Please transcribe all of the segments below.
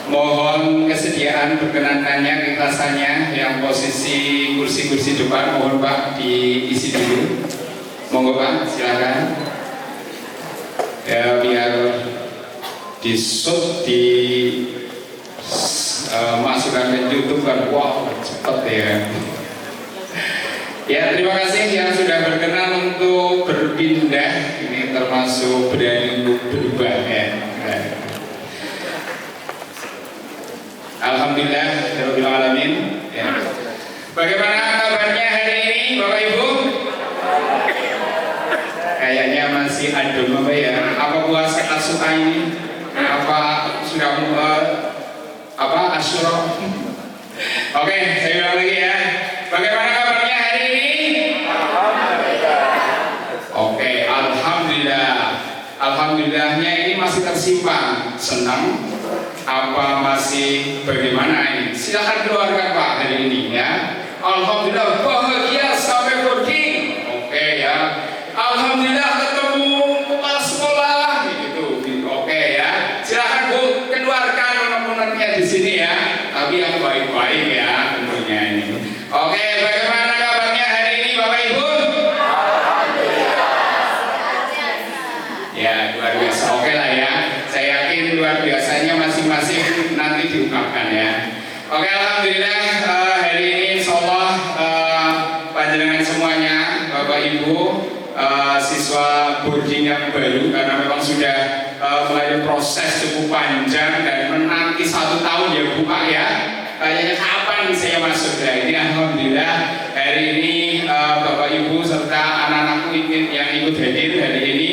Mohon kesediaan perkenankannya, keikhlasannya yang posisi kursi-kursi depan mohon Pak diisi dulu. Monggo Pak, silakan. Ya biar masukkan ke YouTube kan, wow cepet ya. Ya terima kasih yang sudah berkenan untuk berpindah. Ini termasuk berani untuk berubah ya. Alhamdulillah Rabbil Alamin ya. Bagaimana kabarnya hari ini Bapak Ibu? Kayaknya masih adem apa ya? Apa puasa Asyura ini? Apa sudah Asyura? Oke, saya ulang lagi ya. Bagaimana kabarnya hari ini? Alhamdulillah. Oke, Alhamdulillah. Alhamdulillahnya ini masih tersimpan. Senang? Apa masih bagaimana ini? Silahkan keluarkan Pak hari ini ya. Alhamdulillah bahagia sampai pergi. Oke ya. Alhamdulillah ketemu kepala sekolah gitu. Oke ya. Silahkan Bu keluarkan unek-uneknya di sini ya. Tapi yang baik-baik ya tentunya ini. Oke, bagaimana kabarnya hari ini Bapak Ibu? Alhamdulillah. Ya luar biasa. Oke lah ya. Saya yakin luar biasanya masing-masing nanti diungkapkan ya. Oke, Alhamdulillah hari ini insyaallah panjenengan semuanya Bapak Ibu siswa boarding yang baru karena memang sudah melalui proses cukup panjang dan menanti 1 tahun ya Bu Pak ya. Kayaknya kapan saya masuk ya. Ini Alhamdulillah hari ini Bapak Ibu serta anak-anakku yang ikut hadir hari ini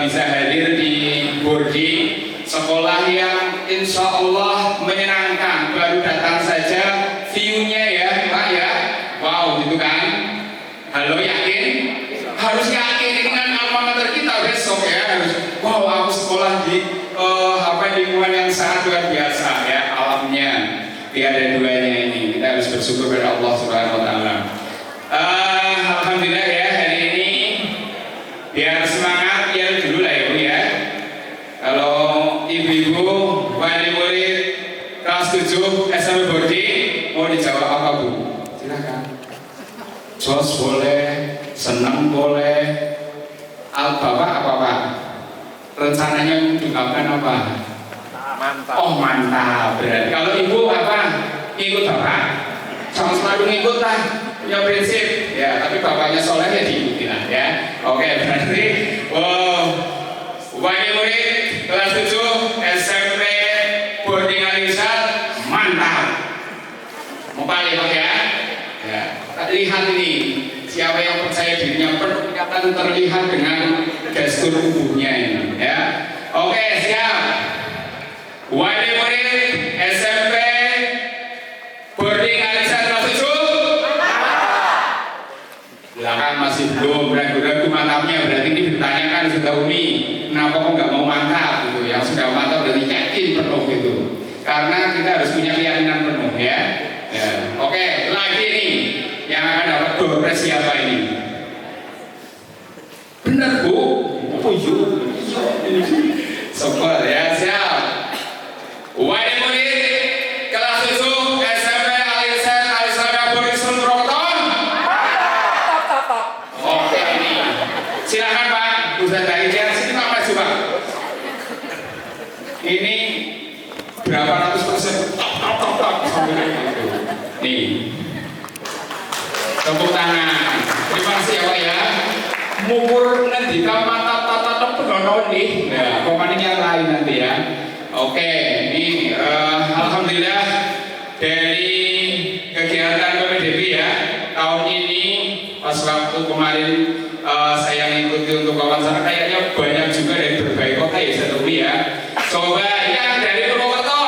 bisa hadir di boarding sekolah yang insya Allah menyenangkan. Baru datang saja view-nya ya Pak ya. Wow gitu kan. Halo, yakin? Harus yakin, ini kan alma mater kita besok ya. Harus wow aku sekolah di lingkungan yang sangat luar biasa ya. Alamnya tiada duanya ini. Kita harus bersyukur kepada Allah Subhanahu wa taala. Alhamdulillah ya hari ini biar semangat ya dulu lah ya Bu ya. Kalau ibu-ibu wali murid kelas 7 SMP boarding mau dijawab apa Bu? Silakan. Jos boleh, senang boleh. Bapak apa Pak? Rencananya mengungkapkan apa? Mantap. Oh mantap. Berarti kalau ibu apa? Ikut Bapak. Jangan selalu ngikut lah. Punya prinsip ya. Tapi bapaknya soleh ya diikuti lah ya. Oke berarti wali murid kelas 7 SMP boarding Alisat mantap. Mau balik Pak ya? Ya. Lihat ini siapa yang percaya dirinya penuh ikatan terlihat dengan gestur tubuhnya ini ya. Oke siap. Wali murid SMP boarding Alisat kelas 7 belakang masih belum ragu-ragu mantapnya. Berarti ini ditanyakan sudah Umi kenapa kok nggak mau mantap gitu. Yang sudah mantap berarti yakin penuh gitu. Karena kita harus punya keyakinan penuh ya. Ya. Oke lagi nih yang akan dapat dompet siapa ini? Benar Bu? Oh iya. Sobat ya siap. Wali murid kelas 7 SMP Alisan Alisana Boris Sunroton. Oke ini. Silakan Pak. Ustaz dari sini Pak maju Pak. Ini berapa ratus persen? Nih. Tepuk tangan. Terima kasih ya Pak ya. Mukur nanti mata tata penonon nih. Ya, pokoknya yang lain nanti ya. Oke, ini alhamdulillah dari kegiatan PPDB ya tahun ini pas waktu kemarin saya ngikuti untuk wawancara kayaknya banyak juga dari berbagai kota ya satu ya. Coba yang dari Purwokerto.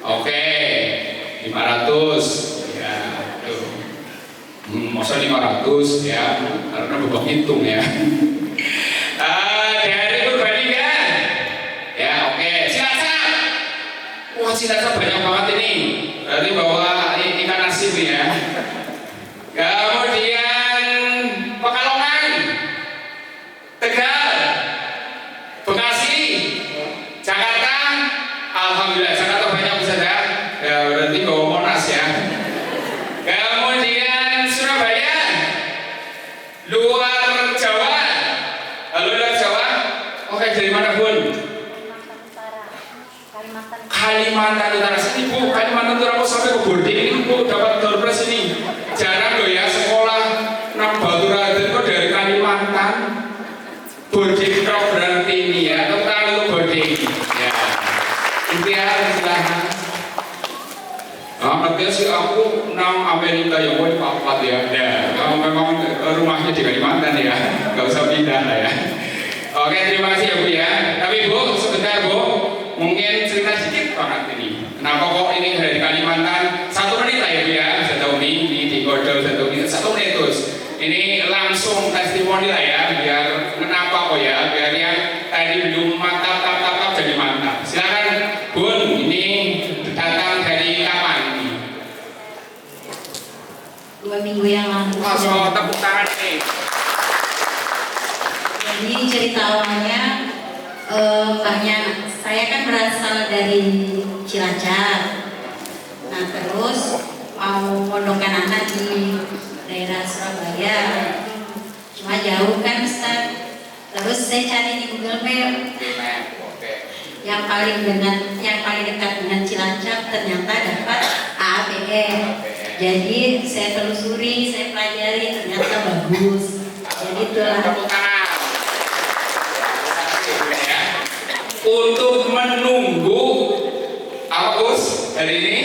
Oke, 500. Masa 500 ya, karena bebek hitung ya. Dari Purbalingga ya oke. Cilacap. Wah Cilacap banyak banget ini. Berarti bawa ikan asin ya. Kemudian Pekalongan, Tegal, Bekasi, Jakarta, Alhamdulillah, sangat banyak Ustazah. Ya berarti bawa Monas ya. Kemudian Surabaya, luar Jawa. Halo luar Jawa. Oke, dari mana Bun? Kalimantan Utara. Sini Bu, Kalimantan Utara mau sampai ke boarding ini Bu, dapat door prize ini. Jarang loh ya sekolah nang Baturaden kok dari Kalimantan. Boarding program ini ya, tentang untuk boarding. Ya. Impian silahkan. Nanti sih aku nang Amerika yang mau dipapat ya. Kalau memang rumahnya di Kalimantan ya, nggak usah pindah lah ya. Oke, terima kasih ya Bu ya. Tapi Bu, sebentar Bu, mungkin cerita sedikit banget ini. Kenapa kok ini dari Kalimantan? 1 menit lah ya Bu ya, 1 menit di kode 1 menit, 1 menit terus. Ini langsung testimoni lah ya, biar kenapa kok ya, biar yang tadi belum mantap jadi mantap. Silakan Bun, ini datang dari kapan? 2 minggu yang lalu. Masuk tepuk tangan nih. Jadi cerita awalnya banyak. Saya kan berasal dari Cilacap. Nah terus mau mondokkan anak di daerah Surabaya. Cuma jauh kan Ustaz. Terus saya cari di Google Map. Yang paling dekat dengan Cilacap ternyata dapat AAPM. Jadi saya telusuri, saya pelajari, ternyata bagus. Jadi itulah. Untuk menunggu Agus hari ini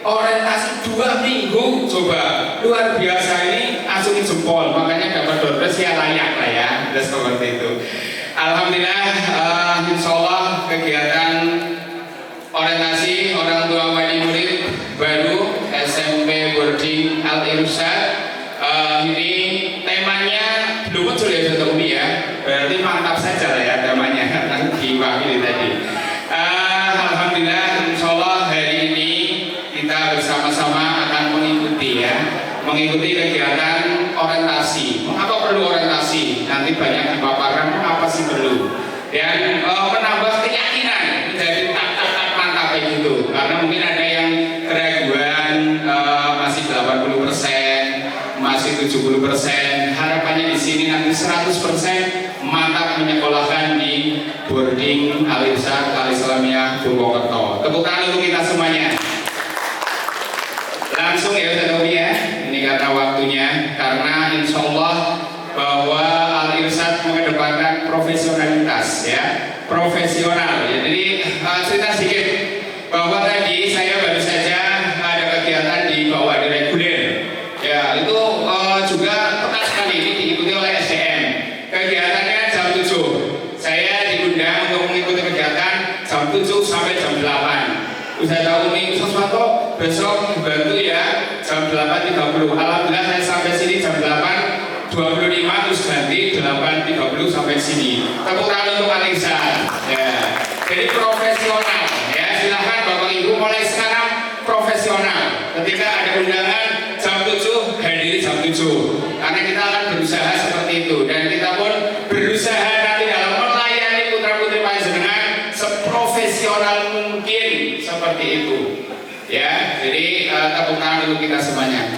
orientasi 2 minggu, coba luar biasa ini, acungin jempol, makanya dapat door prize ya layak lah ya, udah seperti itu. Alhamdulillah, insya Allah kegiatan orientasi orang tua wali murid baru SMP Boarding Al Irsyad ini temanya belum muncul ya Ustaz Umi ya, berarti mantap saja lah ya temanya nanti diwakili tadi. Alhamdulillah, insya Allah hari ini kita bersama-sama akan mengikuti kegiatan orientasi. Mengapa perlu orientasi? Nanti banyak dipaparkan mengapa sih perlu, dan menambah keyakinan menjadi tak mantap kayak gitu. Karena mungkin ada yang keraguan, masih 80%, masih 70%. Harapannya di sini nanti 100% mantap menyekolahkan di Boarding Al Irsyad Al Islamiyah Purwokerto. Tepuk tangan untuk kita semuanya. Langsung ya Ustaz Tommy ya, ini karena waktunya, karena insya Allah bahwa Al Irsyad mengedepankan profesionalitas ya, profesional ya. Jadi cerita sedikit bahwa tadi saya baru saja ada kegiatan di bawah di reguler ya, itu juga ketat sekali, ini diikuti oleh SDM. Kegiatannya jam 7, saya diundang untuk mengikuti kegiatan jam 7 sampai jam 8. Ustaz Umi Soswato besok bantu ya jam 8.30. Alhamdulillah saya sampai sini jam 8.25 terus ganti 8.30 sampai sini. Tepuk tangan untuk Alisa ya. Jadi profesional ya, silahkan Bapak Ibu mulai sekarang profesional. Ketika ada undangan jam 7 hadiri jam 7, karena kita akan berusaha seperti itu, dan kita pun berusaha nanti dalam melayani putra putri panjenengan seprofesional mungkin seperti itu ya. Jadi tepuk tangan dulu kita semuanya.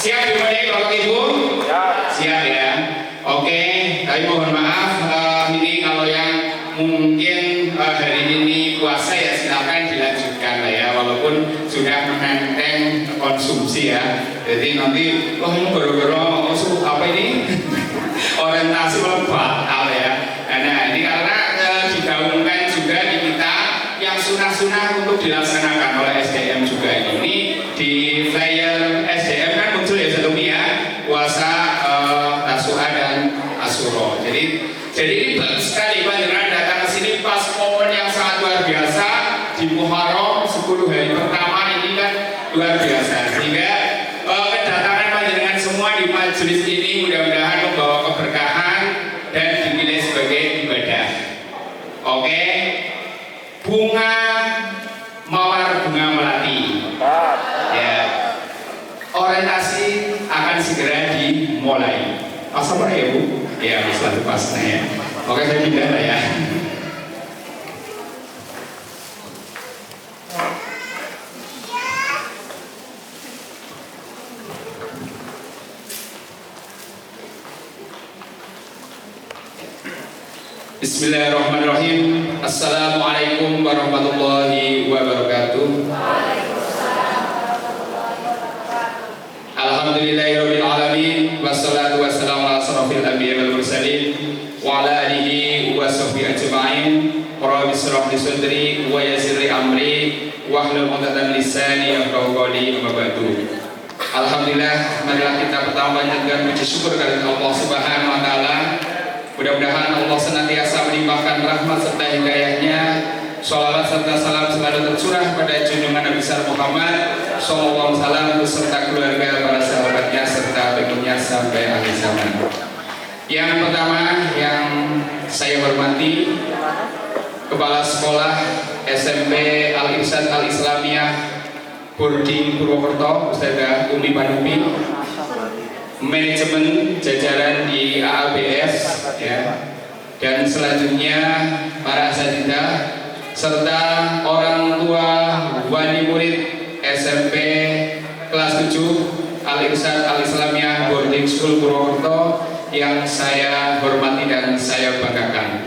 Siap dimulai Bapak Ibu? Siap ya. Oke, tapi mohon maaf ini kalau yang mungkin hari ini puasa ya silakan dilanjutkan lah ya, walaupun sudah menenteng konsumsi ya. Jadi nanti ini goro-goro apa ini orientasi malah batal ya. Nah ini karena digaungkan juga di kita yang sunah-sunah untuk dilaksanakan oleh SDM juga ini di flyer SDM kan muncul ya sebelumnya ya, puasa Tasu'a dan Asyura. Jadi ini bagus sekali panjenengan datang ke sini pas momen yang sangat luar biasa di Muharram 10 hari pertama ini kan luar biasa, sehingga kedatangan panjenengan semua di majelis ini mudah-mudahan membawa keberkahan dan dinilai sebagai ibadah. Oke, bunga mawar bunga melati ya, orientasi akan segera dimulai. Pas apa ya Bu? Ya selalu pasnya ya. Oke, saya pindah lah ya. Bismillahirrahmanirrahim. Assalamualaikum warahmatullahi wabarakatuh. Alhamdulillahirabbil alamin wassalatu wassalamu ala asrofil anbiya'i wal mursalin wa ala alihi wa sahbihi ajma'in. Rabbi shrah li sadri wa yassir li amri wahlul 'uqdatam min lisani yafqahu qawli. Amma ba'du. Alhamdulillah, marilah kita pertama panjatkan puji syukur kepada Allah Subhanahu wa taala. Mudah-mudahan Allah senantiasa melimpahkan rahmat serta hidayahnya. Sholawat serta salam selalu tercurah pada junjungan Nabi besar Muhammad sallallahu alaihi wasallam beserta keluarga, para sahabatnya serta pengikutnya sampai akhir zaman. Yang pertama yang saya hormati Kepala Sekolah SMP Al-Irsyad Al-Islamiyah Boarding Purwokerto, Ustazah Umi Panupi, manajemen jajaran di AABS ya, dan selanjutnya para asatidzah serta orang tua wali murid SMP kelas 7 Al-Irsyad Al-Islamiyah Boarding School Purwokerto yang saya hormati dan saya banggakan.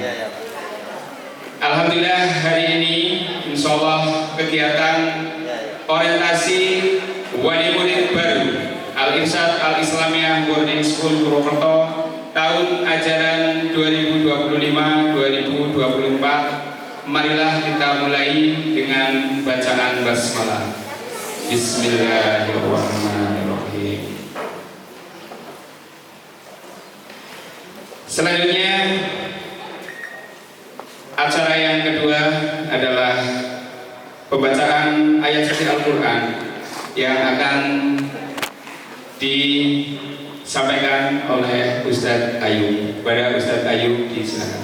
Alhamdulillah, hari ini insyaallah kegiatan orientasi wali murid baru Al-Irsyad Al-Islamiyah Boarding School Purwokerto tahun ajaran 2025-2024. Marilah kita mulai dengan bacaan basmalah. Bismillahirrahmanirrahim. Selanjutnya acara yang kedua adalah pembacaan ayat suci Al-Quran yang akan disampaikan oleh Ustadz Ayu. Pada Ustadz Ayu disilakan.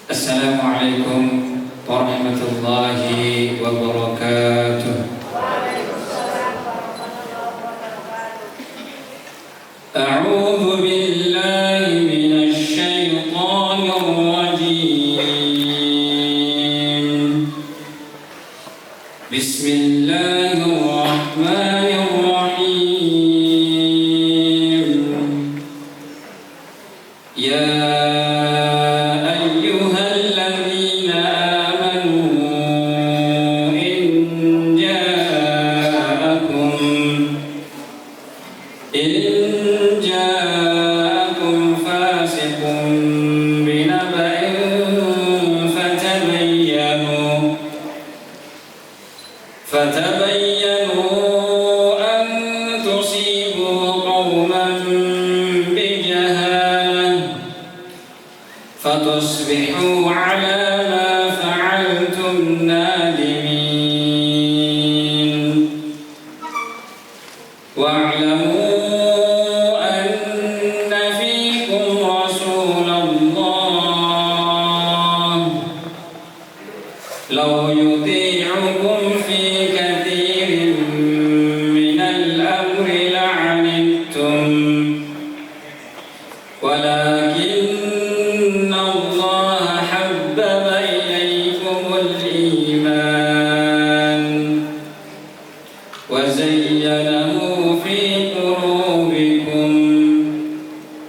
Assalamualaikum warahmatullahi wabarakatuh. أعوذ بالله من الشيطان الرجيم. بسم الله الرحمن الرحيم. يا أيها الذين آمنوا إن جاءكم فاسق بنبأ فتبينوا أن تصيبوا قوما بجهالة فتصبحوا على ما فعلتم نادمين. واعلموا لو يطيعكم في كثير من الأمر لعنتم ولكن الله حبب إليكم الإيمان وزينه في قلوبكم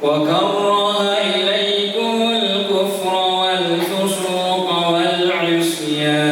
وكره إليكم الكفر والفسوق والعصيان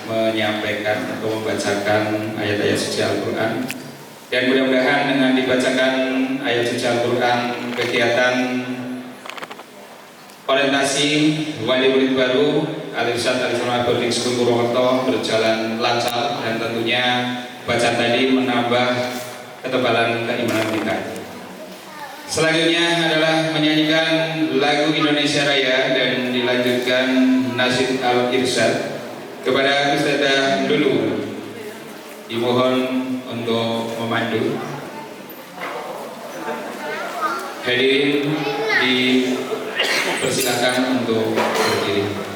menyampaikan atau membacakan ayat-ayat suci Al-Quran. Dan mudah-mudahan dengan dibacakan ayat suci Al-Quran, kegiatan orientasi wali murid baru Al-Irsyad Al-Islamic Boarding School Purwokerto berjalan lancar, dan tentunya bacaan tadi menambah ketebalan keimanan kita. Selanjutnya adalah menyanyikan lagu Indonesia Raya dan dilanjutkan Nasyid Al-Irsyad. Kepada Ustadzah Lulu dimohon untuk memandu. Hadirin dipersilakan untuk berdiri.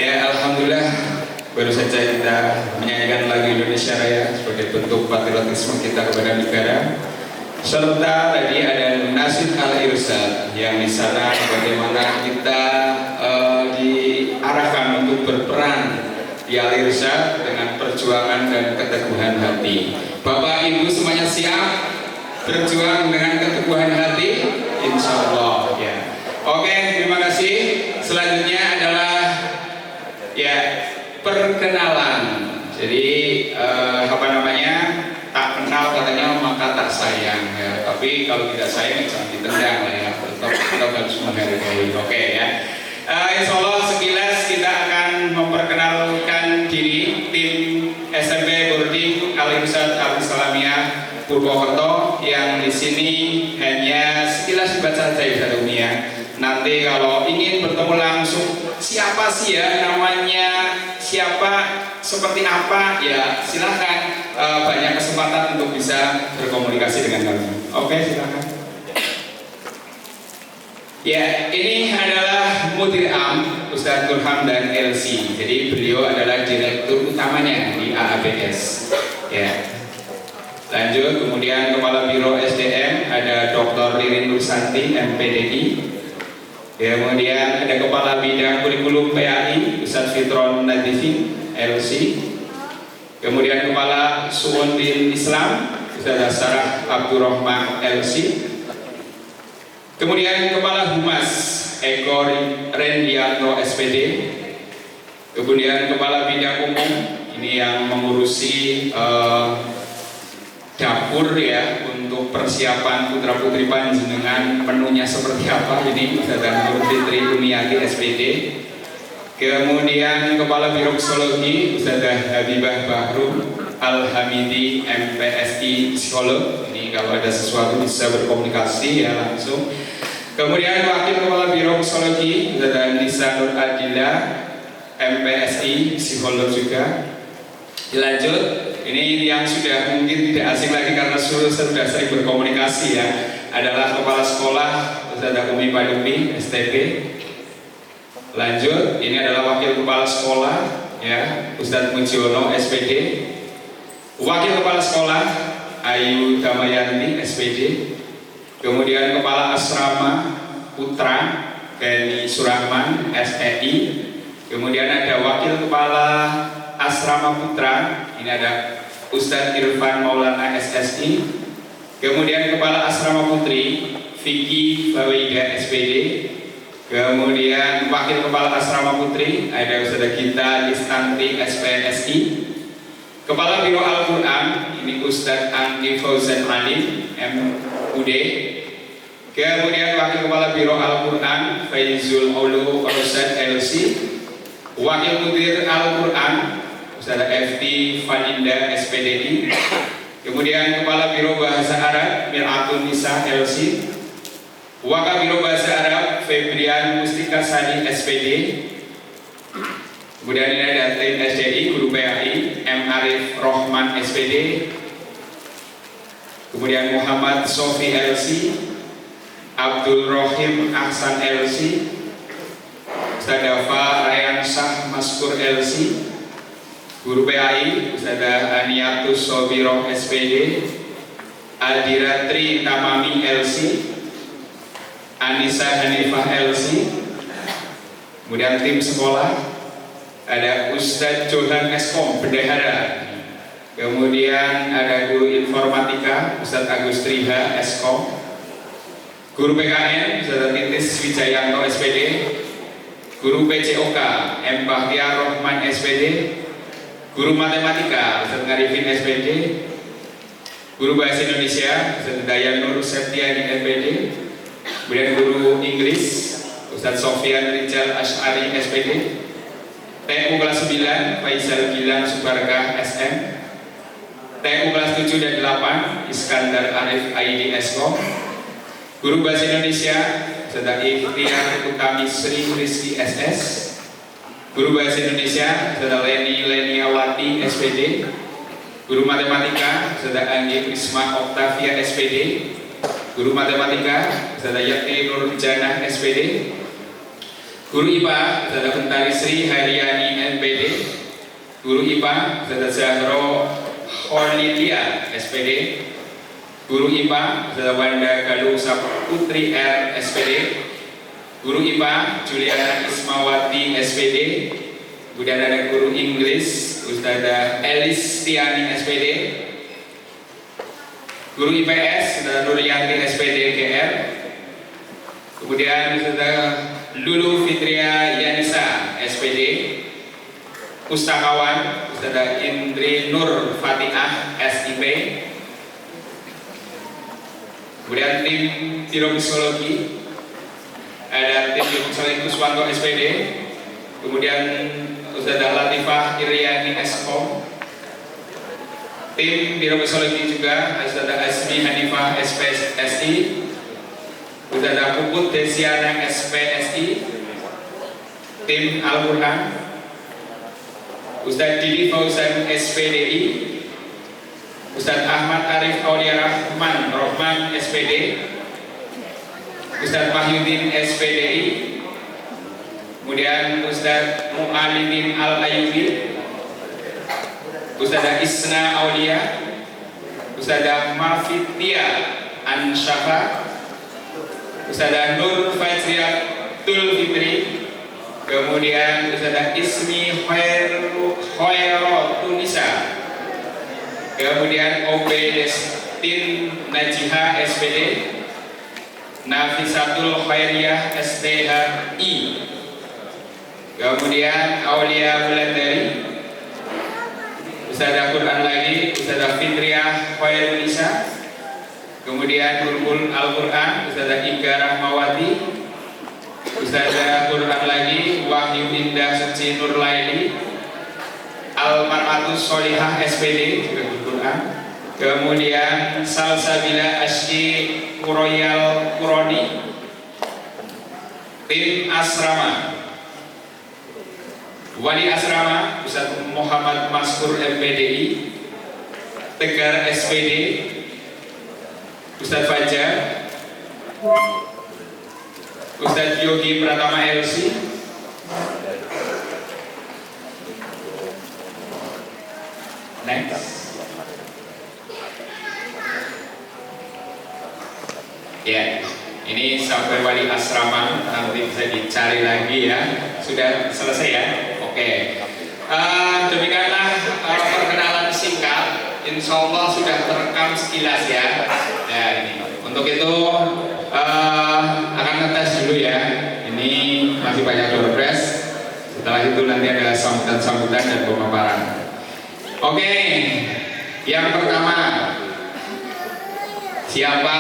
Ya, alhamdulillah baru saja kita menyanyikan lagu Indonesia Raya sebagai bentuk patriotisme kita kepada negara. Serta tadi ada Nasid Al-Irsyad yang di sana bagaimana kita diarahkan untuk berperan di Al-Irsyad dengan perjuangan dan keteguhan hati. Bapak Ibu semuanya siap berjuang dengan keteguhan hati? Insya Allah ya. Oke, terima kasih. Selanjutnya adalah ya perkenalan. Jadi tak kenal katanya maka tak sayang ya. Tapi kalau tidak sayang jangan ditendang lah ya. Tetap kita harus menghargai. Oke ya. Insya Allah sekilas kita akan memperkenalkan diri tim SMP Boarding Al-Irsyad Al-Islamiyah Purwokerto yang di sini hanya sekilas dibaca saja Ustaz Umi ya. Nanti kalau ingin bertemu langsung siapa sih ya namanya, siapa seperti apa ya silahkan, banyak kesempatan untuk bisa berkomunikasi dengan kami. Oke, silahkan. Ya, ini adalah Mudir Am Ustadz Burham dan LC. Jadi beliau adalah direktur utamanya di AABS. Ya. Lanjut, kemudian Kepala Biro SDM ada Dr. Ririn Nursanti MPDI. Kemudian ada Kepala Bidang Kurikulum PAI Ustadz Fitron Nadifi LC. Kemudian Kepala Suwundin Islam Ustadz Sarah Abdurrahman LC. Kemudian Kepala Humas Eko Rendianto SPD. Kemudian Kepala Bidang Umum ini yang mengurusi dapur ya untuk persiapan putra putri panjenengan menunya seperti apa. Jadi Ustazah Nur Fitri Umiyati SPD. Kemudian Kepala Biro Psikologi Ustazah Habibah Bahrum Al-Hamidi MPSI Psikolog. Ini kalau ada sesuatu bisa berkomunikasi ya langsung. Kemudian Wakil Kepala Biro Psikologi Ustazah Nisa Nur Adila MPSI Psikolog juga. Dilanjut, ini yang sudah mungkin tidak asing lagi karena sudah sering berkomunikasi ya, adalah Kepala Sekolah Ustazah Umi Padumi STP. Lanjut, ini adalah Wakil Kepala Sekolah ya, Ustadz Mujiono SPD. Wakil Kepala Sekolah Ayu Damayanti SPD. Kemudian Kepala Asrama Putra Beni Surahman SEI. Kemudian ada Wakil Kepala Asrama Putra, ini ada Ustadz Irfan Maulana SSI. Kemudian Kepala Asrama Putri Vicky Bawaida SPD. Kemudian Wakil Kepala Asrama Putri ada Ustadzah Gita Listanti SPSI. Kepala Biro Al-Quran ini Ustadz Anggi Fauzan Alim MUD. Kemudian Wakil Kepala Biro Al-Quran Faizul Ulu Ustadz LC. Wakil Mudir Al-Quran Ustazah FT Faninda SPDI. Kemudian Kepala Biro Bahasa Arab Mir'atun Nisa LC. Wakil Biro Bahasa Arab Febrian Mustika Sani SPD. Kemudian ini ada tim SDI Guru PAI M. Arif Rohman SPD. Kemudian Muhammad Sofi LC, Abdul Rohim Ahsan LC, Ustadzah Rayan Shah Maskur LC. Guru PAI Ustazah Aniatus Sobiroh SPD. Aldiratri Tamami LC, Anissa Hanifah LC. Kemudian tim sekolah ada Ustadz Johan Eskom Bendahara. Kemudian ada Guru Informatika Ustadz Agus Triha Eskom. Guru PKN Ustadz Titis Wijayanto SPD. Guru PCOK M. Bahtiar Rohman SPD. Guru Matematika Ustadz Ngarifin SPD. Guru Bahasa Indonesia Ustadz Dayan Nur Septiani SPD. Kemudian Guru Inggris Ustadz Sofyan Rijal Ash'ari SPD. TU kelas 9 Faisal Gilang Subarkah SM. TU kelas 7 dan 8 Iskandar Arif Aidi Eskom. Guru Bahasa Indonesia Ustadz Ikhtiar Utami Sri Rizki SS. Guru Bahasa Indonesia Ustazah Leni Leniawati SPD. Guru Matematika Ustazah Anggi Prisma Oktavia SPD. Guru Matematika Ustazah Yakti Nur Janah SPD. Guru IPA Ustazah Bentari Sri Haryani MPD. Guru IPA Ustazah Zahro Kholidia SPD. Guru IPA Ustazah Wanda Galuh Saputri R SPD. Guru IPA Juliana Ismawati SPD. Kemudian ada guru Inggris Ustazah Elis Tiani SPD. Guru IPS Ustazah Nuryanti SPD GR. Kemudian Ustazah Lulu Fitria Yanisa SPD. Pustakawan Ustazah Indri Nur Fatihah SIP. Kemudian tim Biropsikologi ada tim Biropsikologi Kuswanto SPD. Kemudian Ustazah Latifah Iriani Eskom. Tim Biropsikologi juga Ustazah Asmi Hanifah SPSI. Ustazah Puput Desiana SPSI. Tim Al-Quran Ustaz Didi Fauzan SPDI. Ustaz Ahmad Arif Aulia Rahman SPD. Ustaz Mahyudin SPDI. Kemudian Ustaz Mu'alidin Al-Ayubi. Ustazah Isna Aulia. Ustazah Mafitia Anshafa. Ustazah Nur Fajriatul Fitri. Kemudian Ustazah Ismi Khairotunisa. Kemudian OB Destin Najiha SPD. Nafisatul Khairiyah STHI. Kemudian Aulia Wulandari. Ustazah Quran lagi Ustazah Fitriah Khairunisa. Kemudian Bulbul Al-Quran Ustazah Ika Rahmawati. Ustazah Quran lagi Wahyu Indah Suci Nurlaili. Al-Mar'atus Solihah SPD juga Quran. Kemudian Salsabila Ashki Kuroyal Kuroni. Tim Asrama Wali Asrama Ustaz Muhammad Maskur MPDI. Tegar SPD Ustaz Fajar. Ustaz Yogi Pratama LC. Next. Ya, ini sampai wali asrama nanti bisa dicari lagi ya. Sudah selesai ya? Oke. Demikianlah perkenalan singkat. Insya Allah sudah terekam sekilas ya. Ya ini. Untuk itu akan ngetes dulu ya. Ini masih banyak door prize. Setelah itu nanti ada sambutan-sambutan dan pemaparan. Oke. Yang pertama, siapa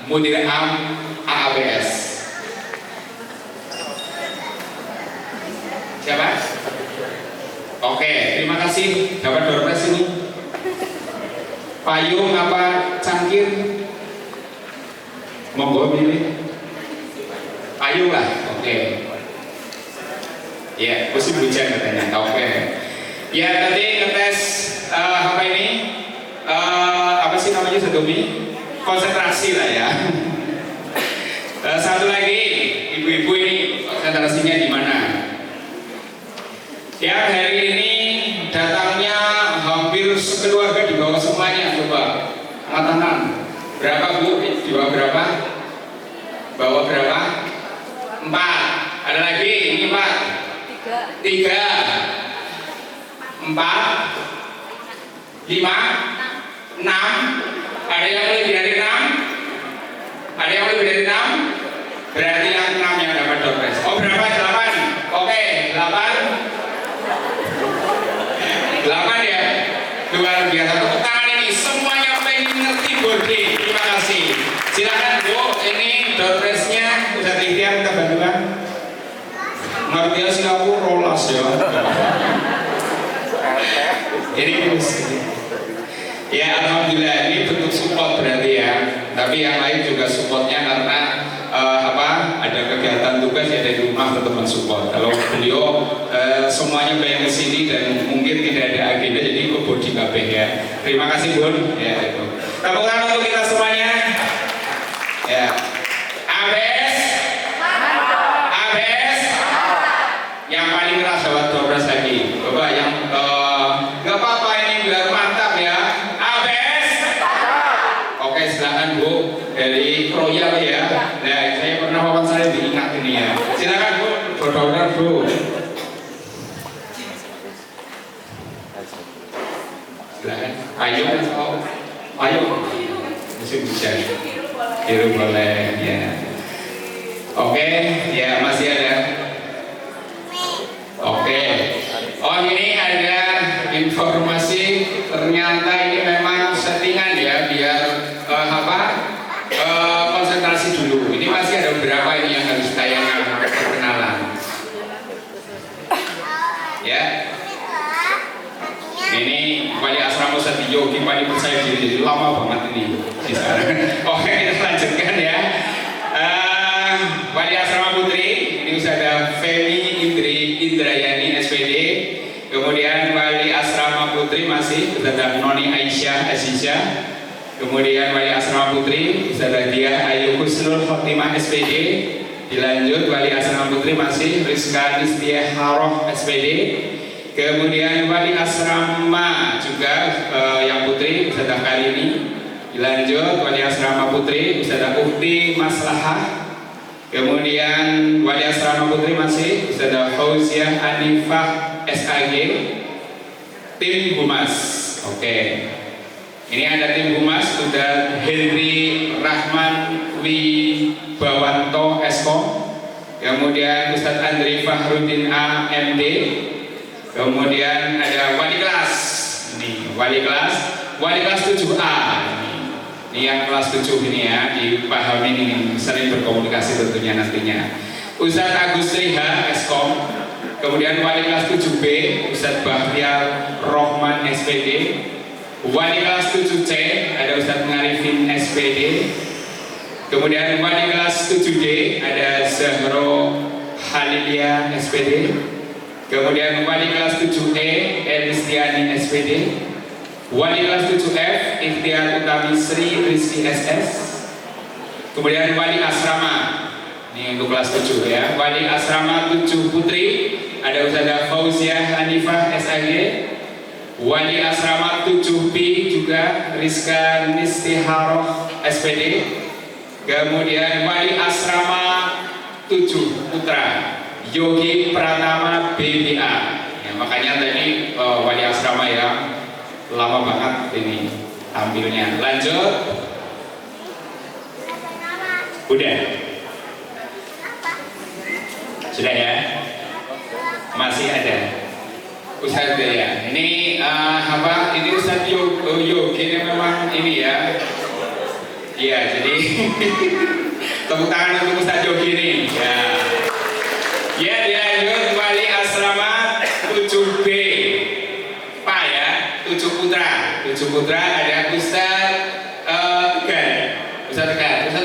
Mudir Am AABS? Siapa? Oke, terima kasih. Dapat door prize ini. Payung apa cangkir? Monggo pilih. Payung lah. Oke. Ya, musim hujan katanya. Oke. Ya, tadi ngetes apa ini? Apa sih namanya Sadomi? Konsentrasi lah ya. Satu lagi, ibu-ibu ini konsentrasinya di mana? Ya, hari ini datangnya hampir sekeluarga di bawah semuanya. Coba angkat tangan. Berapa bu? Di bawah berapa? Bawah berapa? 4. Ada lagi? Ini 4. 3. 4. 5. 6. Ada yang lebih dari 6? Ada yang lebih dari 6? Berarti yang 6 yang dapat door prize. Oh berapa? 8. Oke, 8. 8 ya. Luar biasa. Tepuk tangan ini. Semuanya pengen ngerti body. Terima kasih. Silakan Bu. Ini door prize-nya Ustaz Ikhtiar minta bantuan. Ngerti ya Singapura rolas ya. Ini terus. Ya alhamdulillah ini bentuk support berarti ya. Tapi yang lain juga supportnya karena ada kegiatan tugas ya dari rumah tetap mensupport. Kalau beliau semuanya pengen kesini dan mungkin tidak ada agenda jadi ikut body kabeh ya. Terima kasih Bun. Ya itu. Tepuk tangan untuk kita semuanya. Ya. ABS. ABS. lagi. Coba yang nggak apa-apa ini biar mantap ya. ABS. Oke, silakan Bu dari Royal ya. Nah, saya pernah wawancara diingat ini ya. Silakan Bu, berdaulat Bu. Silakan. Ayo, ayo. Masih bisa. Biru boleh ya. Oke, ya masih ada. Oke. Oh ini ada informasi ternyata ini memang settingan ya biar konsentrasi dulu. Ini masih ada beberapa ini yang harus tayangkan perkenalan. Ya. Ini Wali Asrama Ustadz Yogi paling percaya diri, jadi lama banget ini. Oke, kita lanjutkan ya. Wali Asrama Putri, ini Ustazah Femi Indrayani SPD. Kemudian Wali Asrama Putri masih Ustazah Noni Aisyah Aziza. Kemudian Wali Asrama Putri Ustazah Diah Ayu Husnul Khotimah SPD. Dilanjut Wali Asrama Putri masih Rizka Nistiaharoh SPD. Kemudian Wali Asrama juga yang Putri Ustazah Karini. Dilanjut Wali Asrama Putri Ustazah Ukti Maslahah. Kemudian Wali Asrama Putri masih Ustazah Fauziah Anifah SAG. Tim Humas. Oke. Ini ada tim Humas Ustaz Henry Rahman Wibawanto Eskom. Kemudian Ustaz Andri Fahrudin AMD. Kemudian ada wali kelas. Ini wali kelas 7A. Ini yang kelas 7 ini ya, dipahami ini sering berkomunikasi tentunya nantinya. Ustaz Agus Riha Eskom. Kemudian wali kelas 7B Ustaz Bahtiar Rohman SPD. Wali kelas 7C ada Ustaz Ngarifin SPD. Kemudian wali kelas 7D ada Zahro Halilia SPD. Kemudian wali kelas 7E Elistiani SPD. Wali kelas 7F Ikhtiar Utami Sri Rizki SS. Kemudian wali asrama, ini untuk kelas 7 ya. Wali asrama 7 Putri ada Ustazah Fauziah Hanifah SAG. Wali asrama 7B juga Rizka Nistiharoh SPD. Kemudian wali asrama 7 Putra Yogi Pratama BBA. Ya, makanya tadi wali asrama ya lama banget ini tampilnya. Lanjut. Udah. Sudah ya. Masih ada. Ustaz ya. Ini apa? Ini Ustaz Yogi ini memang ini ya. Iya, jadi tepuk tangan untuk Ustaz Yogi ini. Ya. Ya, dilanjut wali asrama 7B. Pak ya, 7 putra. 7 putra ada Ustaz Tegar. Ustaz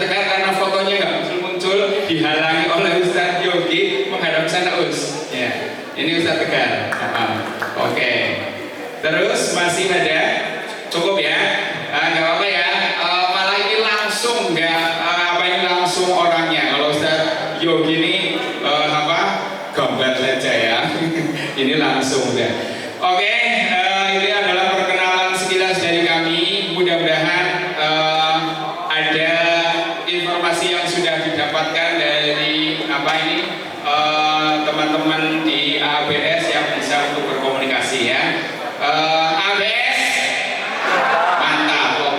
Tegar karena fotonya nggak muncul dihalangi oleh Ustaz Yogi menghadap sana Us. Ya. Ini Ustaz Tegar. Oke. Terus masih ada, cukup ya? Nggak apa-apa ya. Malah ini langsung langsung orangnya. Kalau Ustaz Yogi ini gambar saja ya. Ini langsung udah. Oke, ini adalah perkenalan sekilas dari kami. Mudah-mudahan ada informasi yang sudah didapatkan dari teman-teman di ABS yang bisa untuk berkomunikasi ya. ABS mantap.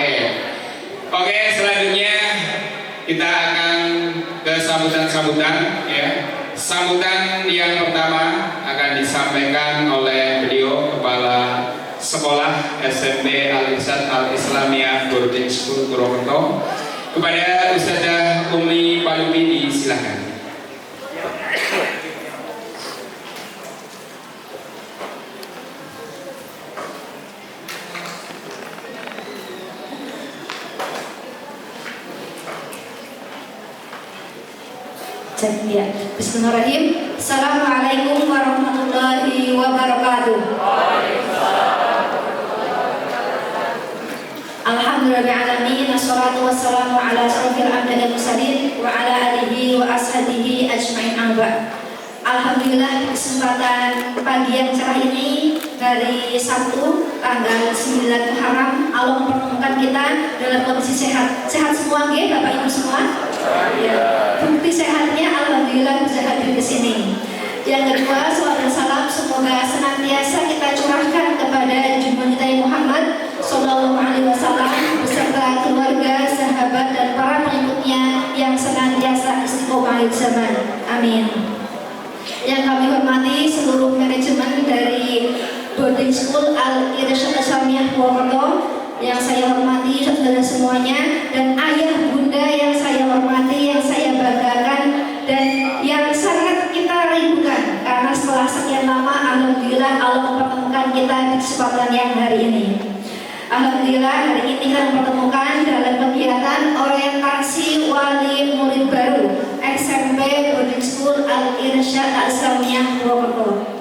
Oke, selanjutnya kita akan ke sambutan ya. Sambutan yang pertama akan disampaikan oleh beliau Kepala Sekolah SMP Al-Irsyad Al-Islamiyah Boarding School Purwokerto. Kepada Ustazah Umi Palumi silakan. Ya. Bismillahirrahmanirrahim. Assalamualaikum warahmatullahi wabarakatuh. Alhamdulillahirrahmanirrahim. Assalatu wassalamu ala asyrafil anbiya'i wal mursalin wa ala alihi wa ashabihi ajma'in. Alhamdulillah kesempatan pagi yang cerah ini dari Sabtu tanggal 9 Muharram Allah mempertemukan kita dalam kondisi sehat. Sehat semua nggih Bapak Ibu semua? Ya. Bukti sehatnya alhamdulillah bisa hadir ke sini. Yang kedua, salawat dan salam semoga senantiasa kita curahkan kepada junjungan kita Muhammad Sallallahu Alaihi Wasallam beserta keluarga, sahabat dan para pengikutnya yang senantiasa istiqomah di zaman. Amin. Yang kami hormati seluruh manajemen dari Boarding School Al-Irsyad Islamiyah Purwokerto, yang saya hormati saudara semuanya, dan ayah bunda yang saya hormati, yang saya banggakan, dan yang sangat kita rindukan karena setelah sekian lama alhamdulillah Allah mempertemukan kita di kesempatan yang hari ini. Alhamdulillah hari ini kita mempertemukan dalam kegiatan orientasi wali murid baru SMP Boarding School Al-Irsyad Islamiyah Purwokerto.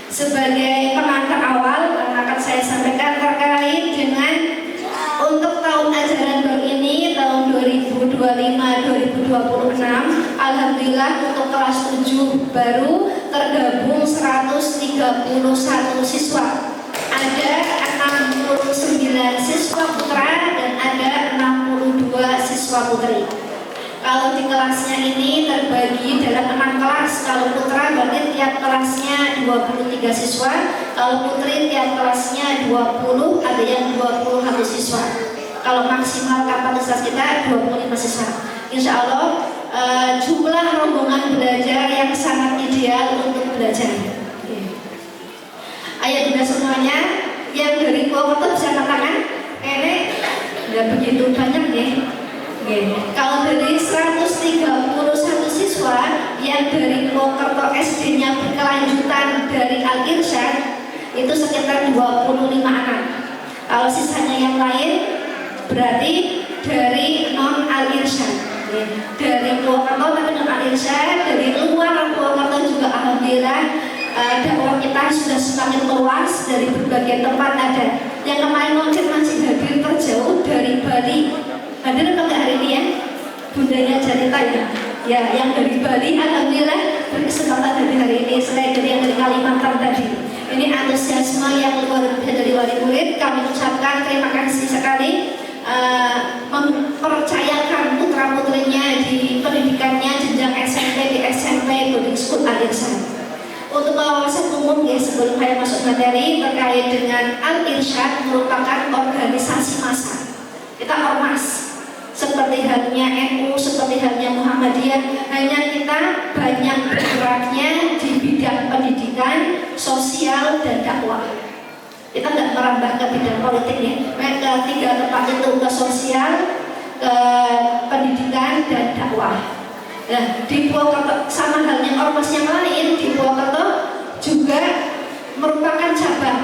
Sebagai pengantar awal akan saya sampaikan terkait dengan untuk tahun ajaran baru ini tahun 2025-2026, alhamdulillah untuk kelas 7 baru tergabung 131 siswa. Ada 69 siswa putra dan ada 62 siswa putri. Kalau di kelasnya ini terbagi dalam 6 kelas. Kalau putra berarti tiap kelasnya 23 siswa. Kalau putri tiap kelasnya 20, ada yang 21 siswa. Kalau maksimal kapasitas kita 25 siswa. Insya Allah jumlah rombongan belajar yang sangat ideal untuk belajar. Ayo bunda semuanya yang dari Purwokerto bisa angkat tangan. Ini nggak begitu banyak nih. Kalau dari 131 siswa yang dari Purwokerto SD-nya berkelanjutan dari Al-Irsyad itu sekitar 25 anak. Kalau sisanya yang lain berarti dari non Al-Irsyad. Dari Purwokerto tapi non Al-Irsyad, dari luar Purwokerto juga alhamdulillah dakwah kita sudah semakin luas, dari berbagai tempat ada. Yang kemarin mungkin masih hadir terjauh dari Bali. Hadir atau enggak hari ini ya? Bundanya Janita ya? Ya, yang dari Bali alhamdulillah berkesempatan hadir hari ini. Selain dari yang dari Kalimantan tadi, ini antusiasme yang luar biasa dari wali murid. Kami ucapkan terima kasih sekali mempercayakan putra putrinya di pendidikannya jenjang SMP di SMP Boarding School Al-Irsyad. Untuk wawasan umum ya, sebelum saya masuk materi terkait dengan Al-Irsyad merupakan organisasi massa. Kita ormas, seperti halnya NU, seperti halnya Muhammadiyah, hanya kita banyak bergeraknya di bidang pendidikan, sosial, dan dakwah. Kita nggak merambah ke bidang politik ya. Mereka 3 tempat itu, ke sosial, ke pendidikan, dan dakwah. Nah, di Purwokerto sama halnya ormas yang lain, di Purwokerto juga merupakan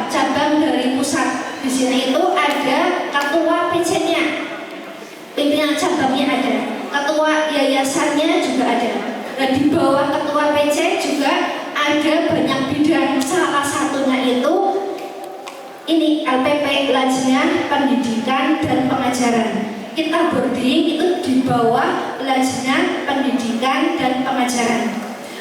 cabang dari pusat. Di sini itu ada ketua PC-nya, pimpinan cabangnya ada, ketua yayasannya juga ada. Nah, di bawah ketua PC juga ada banyak bidang. Salah satunya itu ini LPP, Lajnah Pendidikan dan Pengajaran. Kita boarding itu di bawah Lajnah Pendidikan dan Pengajaran.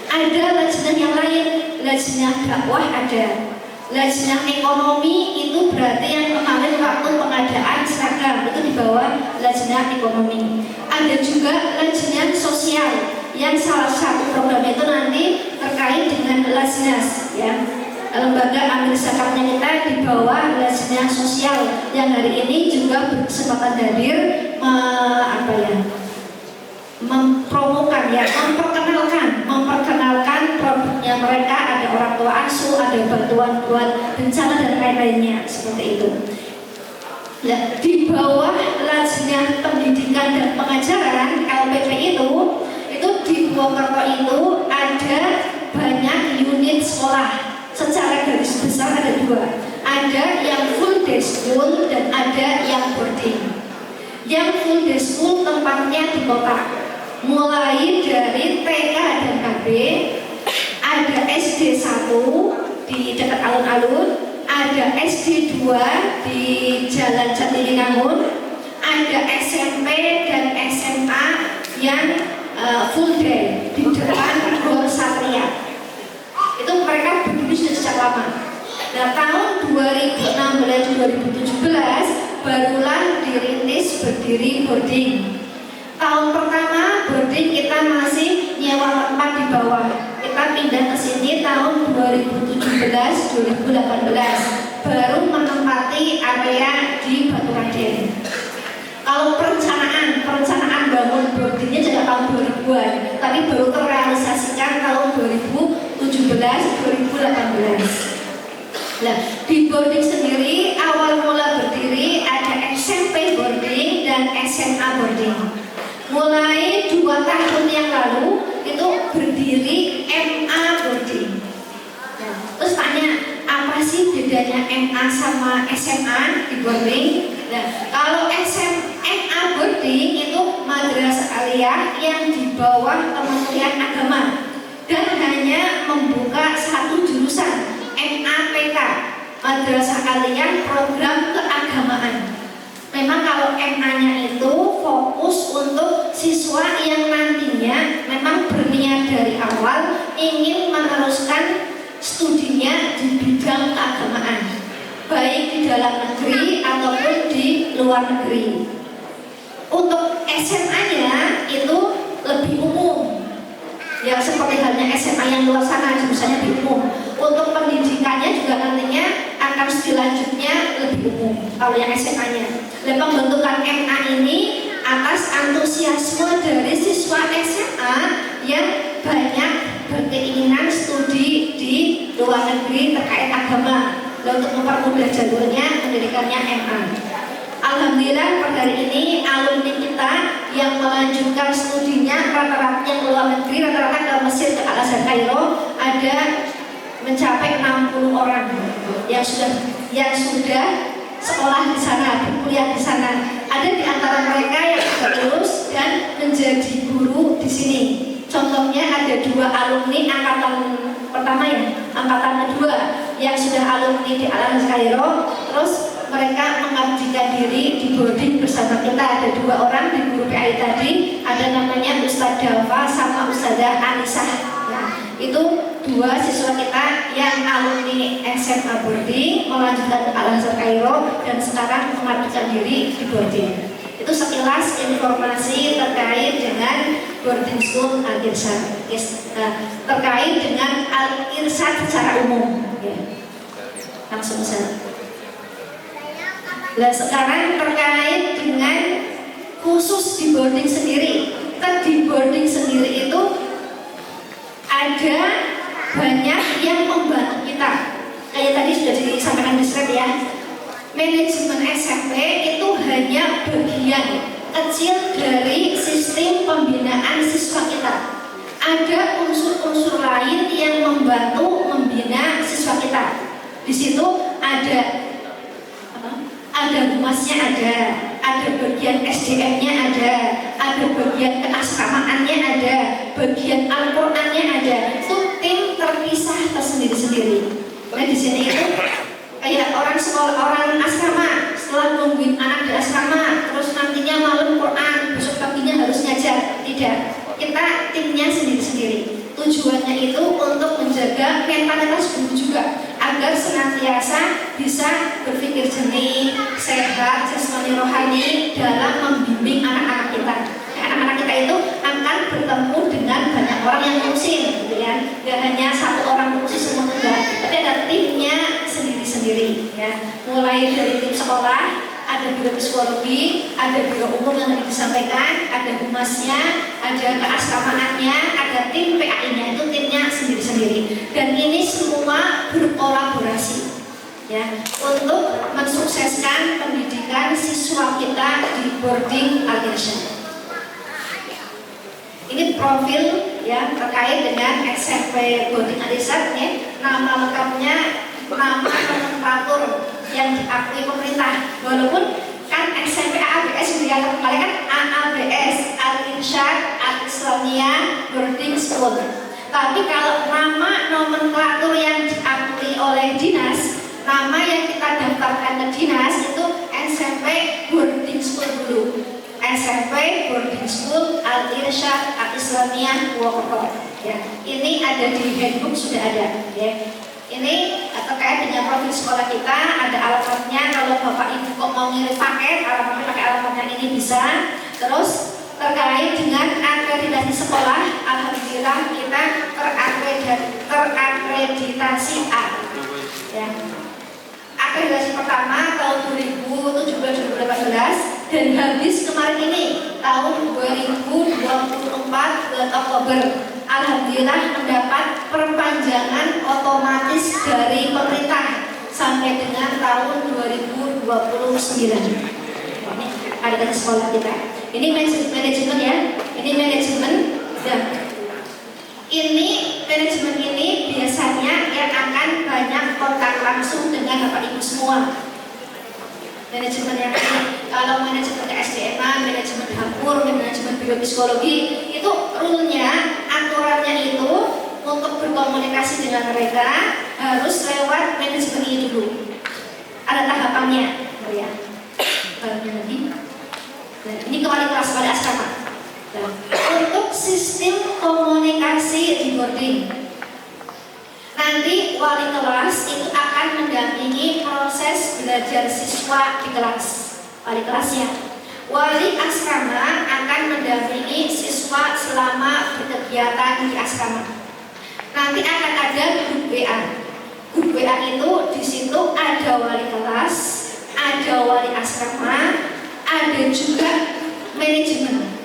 Ada lajnah yang lain, lajnah dakwah ada. Lajnah ekonomi itu berarti yang kemarin waktu pengadaan seragam itu di bawah lajnah ekonomi. Ada juga lajnah sosial yang salah satu program itu nanti terkait dengan Lajnas ya. Lembaga amil zakatnya kita di bawah lajnah sosial yang hari ini juga berkesempatan hadir memperkenalkan produknya mereka. Ada orang tua asuh, ada bantuan buat bencana dan lain-lainnya seperti itu. Nah, di bawah lajnah pendidikan dan pengajaran LPP itu di Purwokerto itu ada banyak unit sekolah. Secara garis besar ada 2. Ada yang full day school dan ada yang boarding. Yang full day school tempatnya di kota, mulai dari TK dan KB. Ada SD 1 di dekat alun-alun, ada SD 2 di Jalan Jatilingangun, ada SMP dan SMA yang full day di depan Gor Satria. mereka berdiri sudah sejak lama. Nah, tahun 2016-2017 barulah dirintis berdiri boarding. Tahun pertama boarding kita masih nyewa tempat di bawah. Kita pindah ke sini tahun 2017-2018 baru menempati area di Batu Raden. Kalau perencanaan bangun boardingnya sejak tahun 2000-an, tapi baru terrealisasikan tahun 2017-2018. Nah, di boarding sendiri awal mula berdiri ada SMP boarding dan SMA boarding. Mulai 2 tahun yang lalu itu berdiri MA boarding. Nah, terus tanya, apa sih bedanya MA sama SMA di boarding? Nah, kalau SMA boarding itu madrasah aliyah yang di bawah Kementerian Agama dan hanya membuka satu jurusan, MAPK, Madrasah Aliyah Program Keagamaan. Memang kalau MA-nya itu fokus untuk siswa yang nantinya memang berniat dari awal ingin meneruskan studinya di bidang keagamaan, baik di dalam negeri ataupun di luar negeri. Untuk SMA-nya itu lebih umum, ya seperti halnya SMA yang luar sana jurusannya lebih umum. Untuk pendidikannya juga nantinya akan selanjutnya lebih umum kalau yang SMA-nya. Dan pembentukan MA ini atas antusiasme dari siswa SMA yang banyak berkeinginan studi di luar negeri terkait agama. Dan untuk mempermudah jalurnya pendidikannya MA. Alhamdulillah pada hari ini alumni kita yang melanjutkan studinya rata-rata yang ke luar negeri, rata-rata ke Mesir, ke Al-Azhar Kairo ada mencapai 60 orang yang sudah sekolah di sana, berkuliah di sana. Ada di antara mereka yang sudah lulus dan menjadi guru di sini. Contohnya ada 2 alumni angkatan pertama angkatan kedua yang sudah alumni di Al-Azhar Kairo, terus mereka mengabdikan diri di boarding bersama kita. Ada 2 orang di guru PAI tadi, ada namanya Ustadz Dafa sama Ustadzah Anisah. Nah, itu 2 siswa kita yang alumni SMA boarding melanjutkan ke Al-Azhar Kairo dan sekarang mengabdikan diri di boarding. Itu sekilas informasi terkait dengan boarding school Al-Irsyad, terkait dengan Al-Irsyad secara umum. Langsung saja. Nah, sekarang terkait dengan khusus di boarding sendiri. Di boarding sendiri itu ada banyak yang membantu kita. Kayak tadi sudah disampaikan di slide ya. Manajemen SMP itu hanya bagian kecil dari sistem pembinaan siswa kita. Ada unsur-unsur lain yang membantu membina siswa kita. Di situ ada humasnya, ada bagian SDM-nya, ada bagian keasramaannya, ada bagian Al-Qur'annya, ada. Itu tim terpisah tersendiri-sendiri. Nah, di sini itu kayak orang sekolah, orang asrama, setelah nungguin anak di asrama, terus nantinya malam Quran, besok paginya harus ngajar. Tidak, kita timnya sendiri-sendiri. Tujuannya itu untuk menjaga mentalitas guru juga, agar senantiasa bisa berpikir jernih, sehat, jasmani rohani dalam membimbing anak-anak kita. Anak-anak kita itu akan bertemu dengan banyak orang yang ngurusin, gitu ya. Gak hanya 1 orang ngurusin semua, enggak, tapi ada timnya sendiri-sendiri, ya. Mulai dari tim sekolah, ada biro psikologi, ada biro umum yang tadi disampaikan, ada humasnya, ada keasramaannya, ada tim PAI-nya, itu timnya sendiri-sendiri. Dan ini semua berkolaborasi, ya, untuk mensukseskan pendidikan siswa kita di boarding Al-Irsyad. Ini profil ya terkait dengan SMP boarding Al-Irsyad, ya. Nama lengkapnya, nama nomenklatur yang diakui pemerintah. Walaupun kan SMP AABS sudah kembali kan AABS, Al-Irsyad Al-Islamiyah Boarding School. Tapi kalau nama nomenklatur yang diakui oleh dinas, nama yang kita daftarkan ke dinas itu SMP Boarding School dulu. SMP Boarding School Al-Irsyad Al-Islamiyah Purwokerto. Ya, ini ada di handbook sudah ada. Ya. Ini terkait dengan profil sekolah kita, ada alamatnya. Kalau Bapak Ibu kok mau ngirim paket, alamatnya pakai alamatnya ini bisa. Terus terkait dengan akreditasi sekolah, alhamdulillah kita terakreditasi A. Ya. Akreditasi pertama tahun 2017-2018 dan habis kemarin ini tahun 2024 bulan Oktober. Alhamdulillah mendapat perpanjangan otomatis dari pemerintah sampai dengan tahun 2029. Ini ada dari sekolah kita. Ini manajemen ya. Ini manajemen dan ini manajemen ini biasanya yang akan banyak kontak langsung dengan Bapak Ibu semua. Manajemen yang ini, kalau manajemen SDM, manajemen dapur, manajemen biopsikologi, itu rule-nya, aturannya itu untuk berkomunikasi dengan mereka harus lewat manajemen ini dulu. Ada tahapannya, ya. Ini ke wali kelas, wali asrama. Untuk sistem komunikasi di boarding, nanti wali kelas itu akan mendampingi proses belajar siswa di kelas. Wali kelasnya, wali asrama akan mendampingi siswa selama berkegiatan di asrama. Nanti akan ada grup WA. Grup WA itu di situ ada wali kelas, ada wali asrama, ada juga manajemen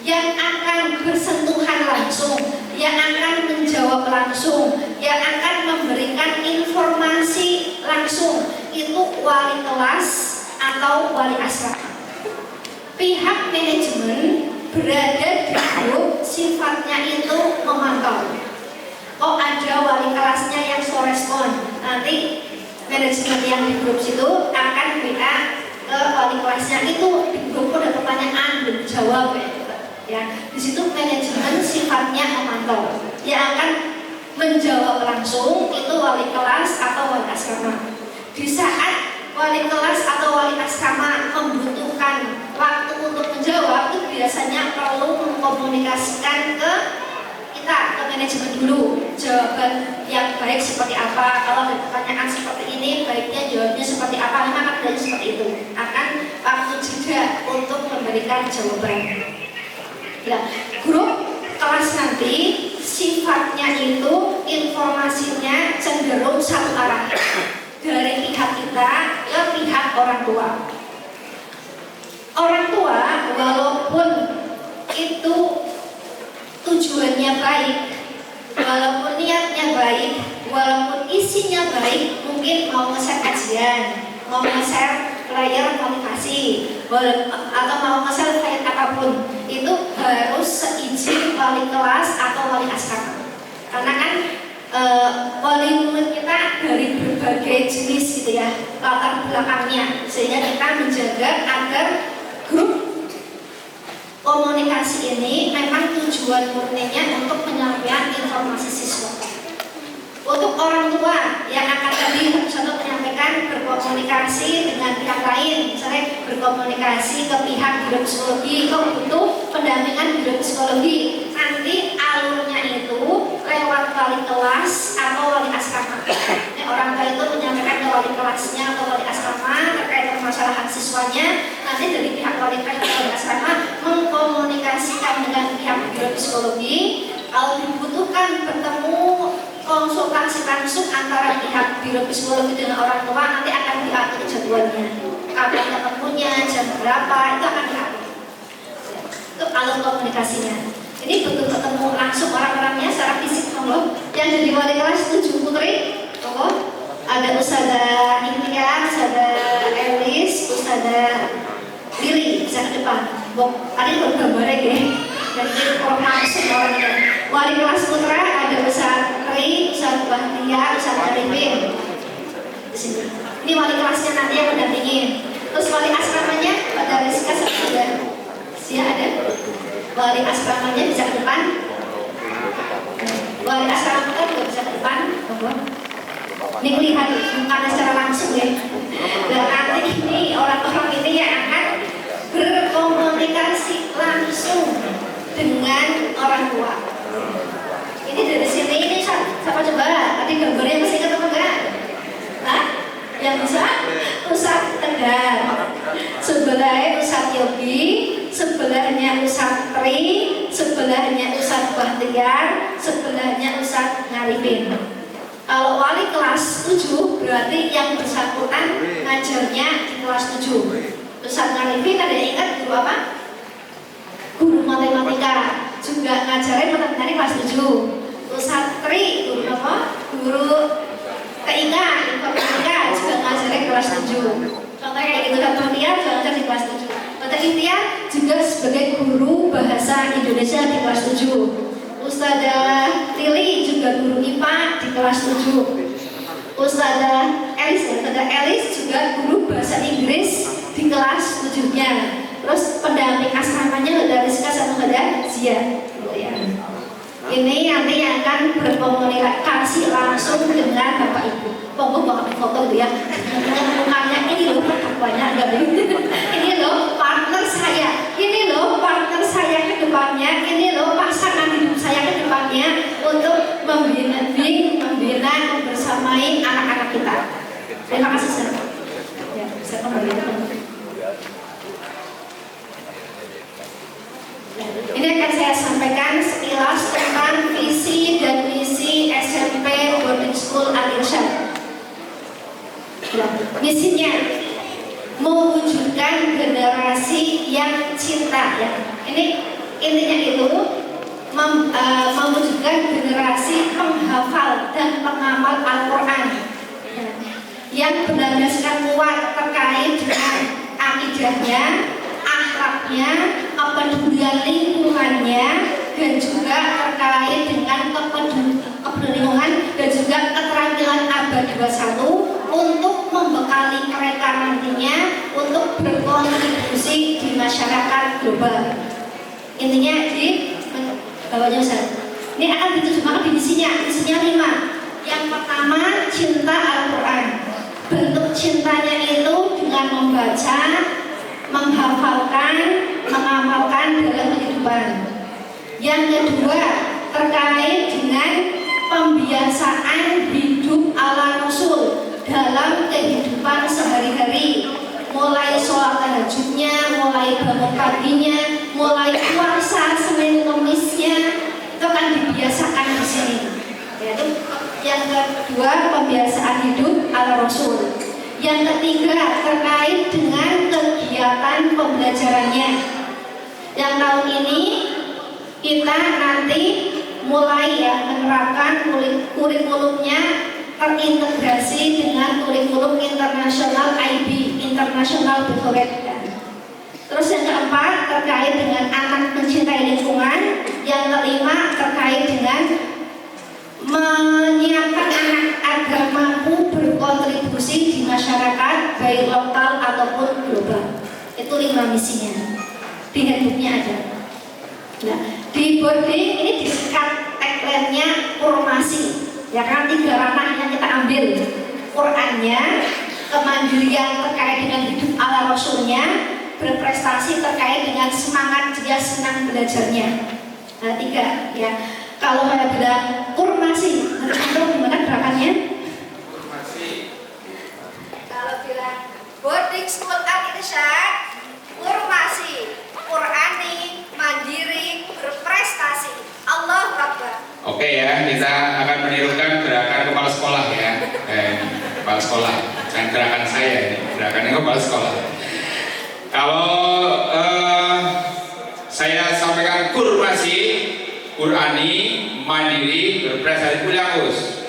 yang akan bersentuhan langsung, yang akan menjawab langsung, yang akan memberikan informasi langsung, itu wali kelas atau wali asrama. Pihak manajemen berada di grup, sifatnya itu memantau. Oh, ada wali kelasnya yang so respon, nanti manajemen yang di grup situ akan WA ke wali kelasnya, itu di grup ada pertanyaan dan dijawab ya. Di situ manajemen sifatnya memantau, yang akan menjawab langsung itu wali kelas atau wali asrama. Di saat wali kelas atau wali asrama membutuhkan waktu untuk menjawab, itu biasanya perlu mengkomunikasikan ke kita, ke manajemen dulu, jawaban yang baik seperti apa. Kalau ada pertanyaan seperti ini, baiknya jawabnya seperti apa. Memang ada seperti itu, akan waktu jeda untuk memberikan jawaban. Ya, grup kelas nanti sifatnya itu informasinya cenderung satu arah dari pihak kita ke pihak orang tua. Orang tua walaupun itu tujuannya baik, walaupun niatnya baik, walaupun isinya baik, mungkin mau nge-share kajian, mau nge-share flyer motivasi, atau mau nge-share flyer apapun, itu harus seizin wali kelas atau wali asrama. Karena kan wali murid kita dari berbagai jenis gitu ya, latar belakangnya, sehingga kita menjaga agar grup komunikasi ini memang tujuan murninya untuk penyampaian informasi siswa. Untuk orang tua yang akan tadi contoh menyampaikan berkomunikasi dengan pihak lain, misalnya berkomunikasi ke pihak biro psikologi, kok butuh pendampingan biro psikologi, nanti alurnya itu lewat wali kelas atau wali asrama. Orang tua itu menyampaikan ke wali kelasnya atau wali asrama terkait permasalahan siswanya, nanti dari pihak wali kelas atau wali asrama mengkomunikasikan dengan pihak biro psikologi. Kalau dibutuhkan bertemu konsultasi langsung antara pihak biro psikologi dengan orang tua, nanti akan diatur jadwalnya, kapan ketemunya, jam berapa, itu akan diatur. Itu alur komunikasinya. Ini betul ketemu langsung orang-orangnya secara fisik, monggo. Yang jadi wali kelas 7 putri, monggo. Ada Ustazah India, Ustazah Elis, Ustazah Lili, bisa ke depan. Tadi baru gambarnya ya. Jadi orang langsung orangnya. Wali kelas putra ada Ustaz Tri, Ustaz Bahtia, Ustaz Arifin. Di sini. Ini wali kelasnya nanti yang mendampingi. Terus wali asramanya pada Rizka sudah ada. Wali asramanya bisa ke depan. Wali asrama kan juga bisa ke depan. Ini melihat bukan secara langsung ya. Dan nanti ini orang-orang ini yang akan berkomunikasi langsung dengan orang tua. Yogi, sebelahnya Ustaz Tri, sebelahnya Ustaz Bahtiar, sebelahnya Ustaz Ngarifin. Kalau wali kelas 7 berarti yang bersangkutan ngajarnya di kelas 7. Ustaz Ngarifin ada yang ingat guru apa? Guru matematika, juga ngajarin matematika kelas 7. Ustaz Tri guru apa? Guru TIK, informatika, juga ngajarin kelas 7. Contohnya kayak gitu, Dr. Tia juga ngajar di kelas 7. Dr. Tia juga sebagai guru bahasa Indonesia di kelas 7. Ustazah Lili juga guru IPA di kelas 7. Ustazah Elis juga guru bahasa Inggris di kelas 7-nya. Terus pendamping asramanya ada Rizka sama ada Zia. Ini nanti yang akan berkomunikasi langsung dengan Bapak Ibu. Monggo bawa foto gitu ya. Mukanya ini loh banyak enggak ini loh partner saya. Ini loh partner saya ke depannya. Ini loh pasangan hidup saya ke depannya untuk membina membersamai anak-anak kita. Terima kasih Sir. Ya, bisa kembali. Ini akan saya sampaikan sekilas tentang visi dan misi SMP Boarding School Al-Irsyad. Misinya mewujudkan generasi yang cinta. Ya. Ini intinya itu mewujudkan generasi penghafal dan pengamal Al-Quran yang benar-benar kuat terkait dengan akidahnya, akhlaknya, kepedulian lingkungannya, dan juga terkait dengan kepedulian lingkungan dan juga keterampilan abad 21 untuk membekali mereka nantinya untuk berkontribusi di masyarakat global. Intinya di bawahnya Ustaz. Ini akan diterjemahkan di misinya 5. Yang pertama, cinta Al-Quran. Bentuk cintanya itu dengan membaca, menghafalkan, mengamalkan dalam kehidupan. Yang kedua, terkait dengan pembiasaan hidup ala Rasul dalam kehidupan sehari-hari, mulai sholat tahajudnya, mulai bangun paginya, mulai puasa Senin Kemisnya, itu akan dibiasakan di sini. Yaitu yang kedua, pembiasaan hidup ala Rasul. Yang ketiga, terkait dengan kegiatan pembelajarannya. Yang tahun ini kita nanti mulai ya menerapkan kurikulumnya terintegrasi dengan kurikulum internasional IB, International Baccalaureate. Terus yang keempat terkait dengan anak mencintai lingkungan. Yang kelima terkait dengan menyiapkan anak agar mampu berkontribusi di masyarakat baik lokal ataupun global. Itu 5 misinya. Di handbooknya ada. Nah, di boarding ini disingkat tagline-nya formasi. Ya kan 3 ranah yang kita ambil. Qurannya, kemandirian terkait dengan hidup ala Rasulnya, berprestasi terkait dengan semangat dia senang belajarnya. Nah 3 ya. Kalau saya bilang kurmasi, contoh gimana gerakannya? Kurmasi. Kalau bilang boarding school Al-Irsyad, kurmasi, Qurani, mandiri, berprestasi. Allahu Akbar. Oke ya, kita akan menirukan gerakan kepala sekolah ya. Kepala sekolah, bukan gerakan saya ini, gerakannya kepala sekolah. Kalau saya sampaikan kurmasi, Qurani, mandiri, berprestasi, kuliahus.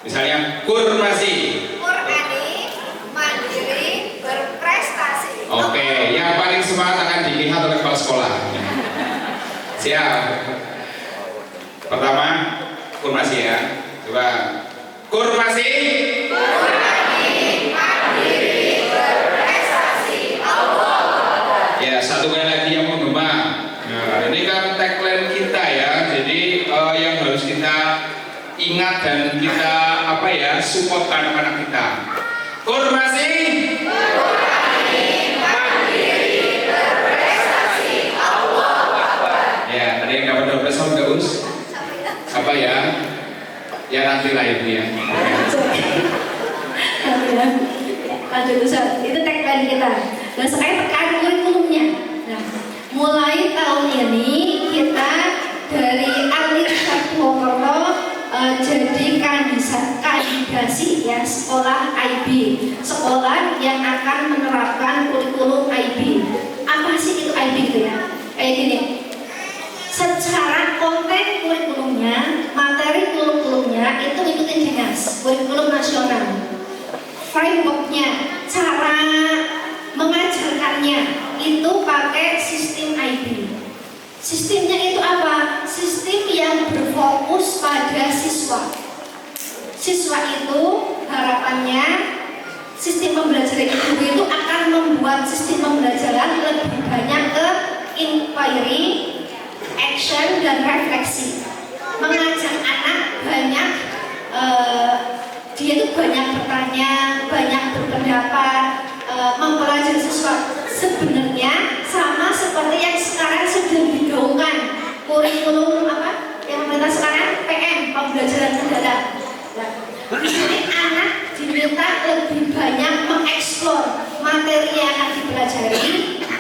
Misalnya kurmasi. Qurani, mandiri, berprestasi. Oke, yang paling semangat akan dilihat oleh kepala sekolah. Siap. Pertama, kurmasi ya. Coba. Kurmasi. Qurani, mandiri, berprestasi. Allah. Ya, satu kali lagi yang menggema. Nah, ini kan tagline kita ya. Jadi yang harus kita ingat dan kita support anak-anak kita. Kurmasi. Qurani, mandiri, berprestasi. Allah. Ya, ada yang dapat 12 tahun nggak Us? Apa ya? Ya nanti lah itu ya. Lanjut Ustaz, itu tagline kita. Dan sekarang terkait kurikulumnya. ya, sekolah IB, sekolah yang akan menerapkan kurikulum IB. Apa sih itu IB itu ya? Kayak gini, secara konten kurikulumnya, materi kurikulumnya itu ikutin dinas, kurikulum nasional. Frameworknya, cara mengajarkannya itu pakai sistem IB. Sistemnya itu apa? Sistem yang berfokus pada siswa. Siswa itu harapannya sistem pembelajaran itu akan membuat sistem pembelajaran lebih banyak ke inquiry, action, dan refleksi. Mengajak anak banyak, dia itu banyak bertanya, banyak berpendapat, mempelajari sesuatu. Sebenarnya sama seperti yang sekarang sedang digaungkan kurikulum apa yang pemerintah sekarang PM, pembelajaran mendalam. Di sini anak diminta lebih banyak mengeksplor materi yang akan dipelajari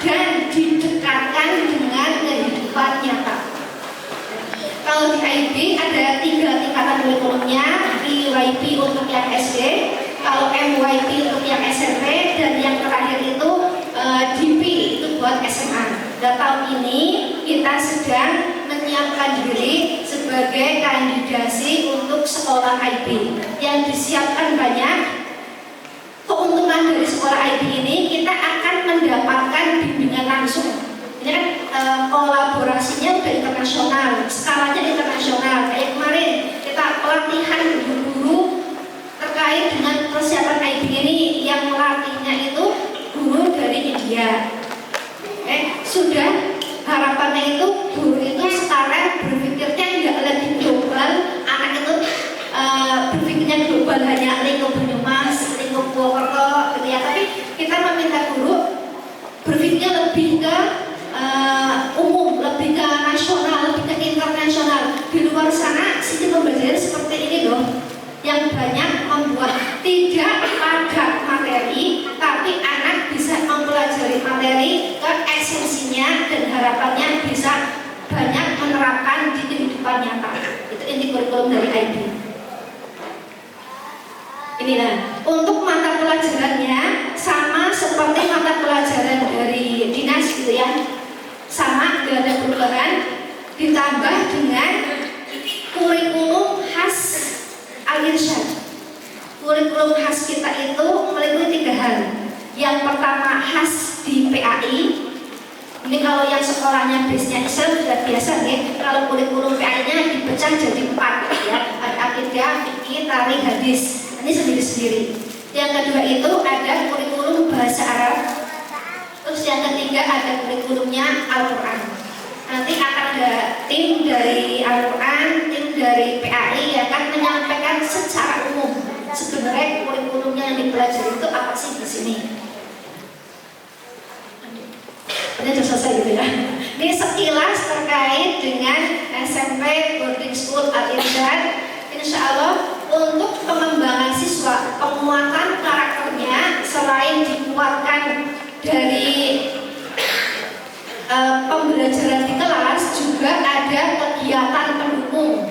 dan didekatkan dengan kehidupan nyata. Kalau di IB ada 3 tingkatan kurikulumnya, PYP untuk yang SD, kalau MYP untuk yang SMP, dan yang terakhir itu DP itu buat SMA. Dan tahun ini kita sedang menyiapkan diri sebagai kandidasi untuk sekolah IB. Yang disiapkan banyak. Keuntungan dari sekolah IB ini kita akan mendapatkan bimbingan langsung. Ini kan kolaborasinya udah internasional, skalanya internasional. Kayak kemarin kita pelatihan guru-guru terkait dengan persiapan IB ini, yang melatihnya itu guru dari India. Sudah harapannya itu guru itu sekarang berpikirnya nggak lagi global, anak itu berpikirnya global hanya lingkup Banyumas, lingkup Purwokerto gitu ya. Tapi kita meminta guru berpikirnya lebih ke umum, lebih ke nasional, lebih ke internasional. Di luar sana sistem pembelajaran seperti ini loh, yang banyak membuat tidak padat materi, tapi anak bisa mempelajari materi ke esensinya dan harapannya bisa banyak menerapkan di kehidupan nyata. Itu inti kurikulum dari IB. Inilah untuk mata pelajarannya sama seperti mata pelajaran dari dinas gitu ya, sama tidak ada perubahan, ditambah dengan kurikulum khas Al-Irsyad. Kurikulum khas kita itu meliputi 3 hal. Yang pertama khas di PAI. Ini kalau yang sekolahnya base-nya Islam sudah biasa nih. Kalau kurikulum PAI-nya dipecah jadi 4 ya. Ada akidah, fikih, tarikh, hadis. Ini sendiri-sendiri. Yang kedua itu ada kurikulum bahasa Arab. Terus yang ketiga ada kurikulumnya Al-Quran. Nanti akan ada tim dari Al-Quran, tim dari PAI yang akan menyampaikan secara umum sebenarnya kurikulumnya yang dipelajari itu apa sih di sini. Ini sudah selesai gitu ya. Ini sekilas terkait dengan SMP Boarding School Al-Irsyad. Insya Allah untuk pengembangan siswa, penguatan karakternya selain dikuatkan dari pembelajaran di kelas, juga ada kegiatan pendukung.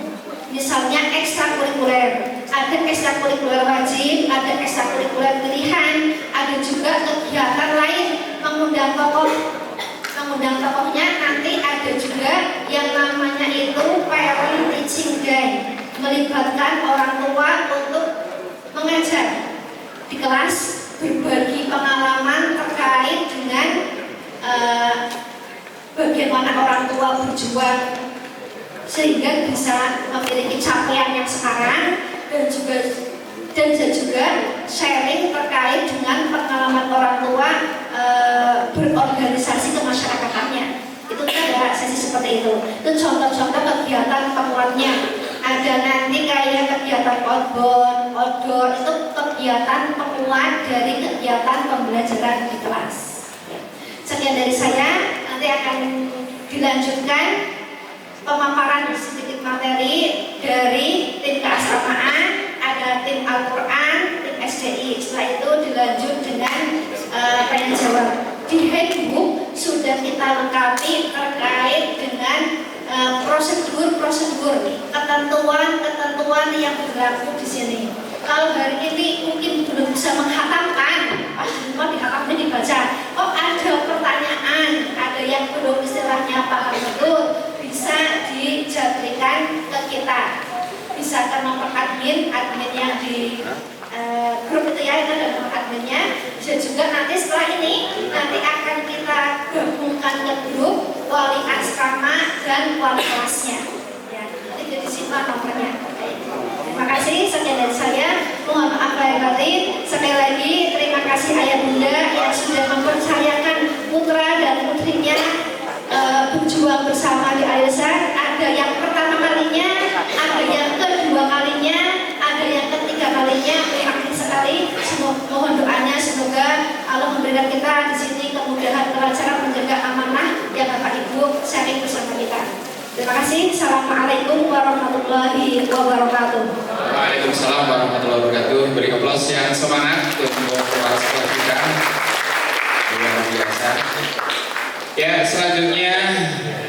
Misalnya ekstrakurikuler, ada ekstrakurikuler wajib, ada ekstrakurikuler pilihan, ada juga kegiatan lain mengundang tokoh. Mengundang tokohnya nanti ada juga yang namanya itu parent teaching day, melibatkan orang tua untuk mengajar di kelas, berbagi pengalaman terkait dengan bagaimana orang tua berjuang sehingga bisa memiliki capaian yang sekarang, dan juga sharing terkait dengan pengalaman orang tua berorganisasi kemasyarakatan. Itu ada sesi seperti itu. Itu contoh-contoh kegiatan penguatnya. Ada nanti kayak kegiatan outdoor, itu kegiatan penguat dari kegiatan pembelajaran di kelas. Sekian dari saya, nanti akan dilanjutkan pemaparan sedikit materi dari tim keasramaan, ada tim Al-Quran, tim SDI. Setelah itu dilanjut dengan tanya jawab. Di handbook sudah kita lengkapi terkait dengan prosedur, ketentuan yang berlaku di sini. Kalau hari ini mungkin belum bisa menghatamkan, pas kok dihatamkan dibaca, kok ada pertanyaan, ada yang belum istilahnya paham betul, bisa dijabarkan ke kita, bisa ke nomor admin yang di grup itu ya, itu ada nomor adminnya. Bisa juga nanti setelah ini nanti akan kita gabungkan ke grup wali asrama dan wali kelasnya. Ya, nanti jadi simpan nomornya. Terima kasih, sekian dari saya. Mohon maaf lahir batin. Sekali lagi terima kasih ayah bunda yang sudah mempercayakan putra dan putrinya berjuang bersama di Al-Azhar. Ada yang pertama kalinya, ada yang kedua kalinya, ada yang ketiga kalinya. Terima kasih sekali. Mohon doanya semoga Allah memberikan kita di sini kemudahan kelancaran menjaga amanah yang Bapak Ibu sharing bersama kita. Terima kasih. Assalamualaikum warahmatullahi wabarakatuh. Waalaikumsalam warahmatullahi wabarakatuh. Beri aplaus yang semangat untuk kepala sekolah kita. Luar biasa. Ya, selanjutnya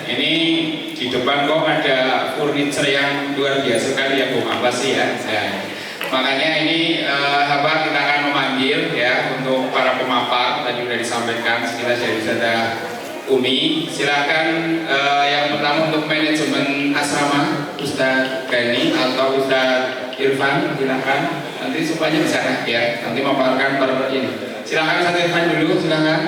ini di depan kok ada furniture yang luar biasa sekali ya, Bu. Apa sih ya? Makanya ini kita akan memanggil ya untuk para pemapar. Tadi sudah disampaikan sekilas dari Ustazah Umi. Silakan yang pertama untuk manajemen asrama Ustaz Gani atau Ustaz Irfan, silakan. Nanti supaya bisa ya, nanti memaparkan per ini. Silakan Ustaz Irfan dulu, silakan.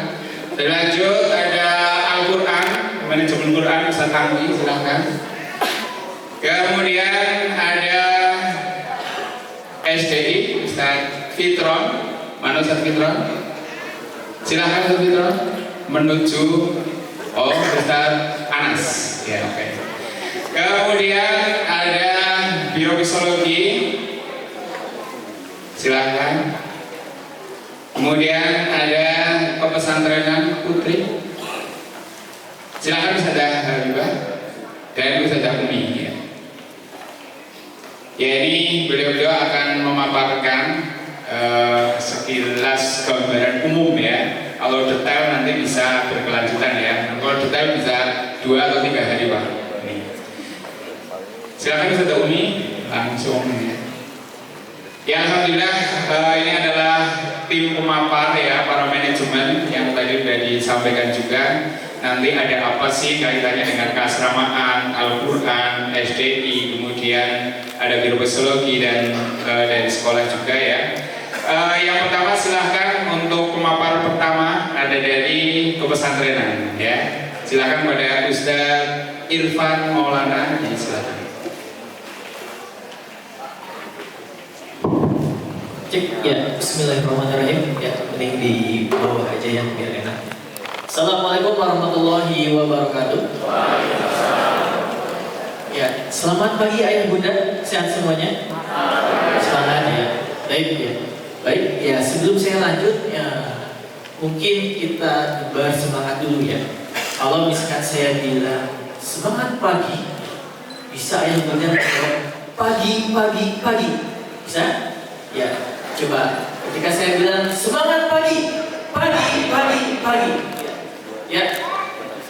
Dan lanjut ada Al-Quran, manajemen Quran Ustaz Tangki, silakan. Kemudian ada SDI Ustaz Fitron. Mana Ustaz Fitron? Silakan Ustaz Fitron menuju Ustaz Anas. Ya, oke. Kemudian ada Biro Psikologi. Silakan. Kemudian ada Kepesantrenan Putri. Silakan Ustazah Habibah dan Ustazah Umi ya. Ya, ini beliau-beliau akan memaparkan sekilas gambaran umum ya. Kalau detail nanti bisa berkelanjutan ya. Kalau detail bisa 2 atau 3 hari Pak. Silakan Ustazah Umi langsung ya. Ya, alhamdulillah ini adalah tim pemapar ya, para manajemen yang tadi sudah disampaikan juga. Nanti ada apa sih kaitannya dengan keasramaan, Al-Quran, SDI, kemudian ada Biro Psikologi dan dari sekolah juga ya. Yang pertama silahkan untuk pemapar pertama ada dari Kepesantrenan ya. Silahkan pada Ustaz Irfan Maulana ya, silahkan. Cek ya, bismillahirrahmanirrahim. Ya, mending di bawah aja ya biar enak. Assalamualaikum warahmatullahi wabarakatuh. Ya, selamat pagi ayah bunda, sehat semuanya. Semangat ya. Baik ya. Baik ya, sebelum saya lanjut ya, mungkin kita bersemangat dulu ya. Kalau misalkan saya bilang semangat pagi, bisa ayah bunda jawab pagi. Bisa? Ya. Coba ketika saya bilang semangat pagi. Ya.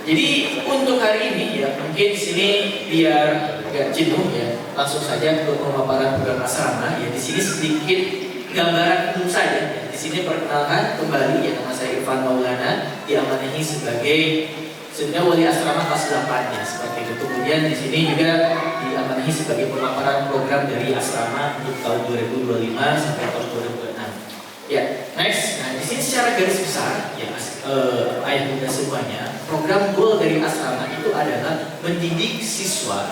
Jadi untuk hari ini ya mungkin di sini biar gak jenuh ya, langsung saja ke pemaparan program asrama ya. Di sini sedikit gambaran umum saja. Di sini perkenalkan kembali ya, nama saya Irfan Maulana, diamanahi sebagai sebenarnya wali asrama kelas 8 ya seperti itu. Kemudian di sini juga diamanahi sebagai pemaparan program dari asrama untuk tahun 2025 sampai tahun 2026. Ya, next. Nah, di sini secara garis besar ya ayah bunda semuanya, program goal dari asrama itu adalah mendidik siswa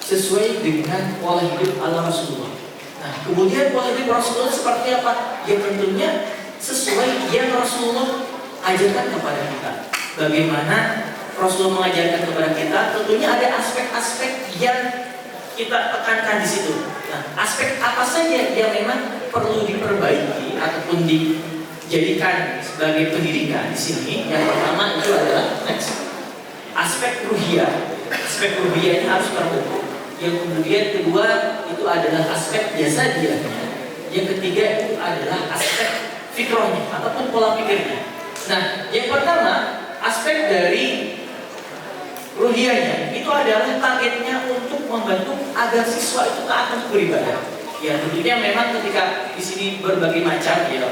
sesuai dengan pola hidup ala Rasulullah. Nah, kemudian pola hidup Rasulullah seperti apa? Ya tentunya sesuai yang Rasulullah ajarkan kepada kita. Bagaimana Rasulullah mengajarkan kepada kita, tentunya ada aspek-aspek yang kita tekankan di situ. Nah, aspek apa saja yang memang perlu diperbaiki ataupun dijadikan sebagai pendidikan di sini? Yang pertama itu adalah aspek ruhiyah. Aspek ruhiyah ini harus terbentuk. Yang kemudian kedua itu adalah aspek jasa dianya. Yang ketiga itu adalah aspek fikrahnya ataupun pola pikirnya. Nah, yang pertama aspek dari ruhiyahnya itu adalah targetnya untuk membantu agar siswa itu taat untuk beribadah. Ya tentunya memang ketika di sini berbagai macam ya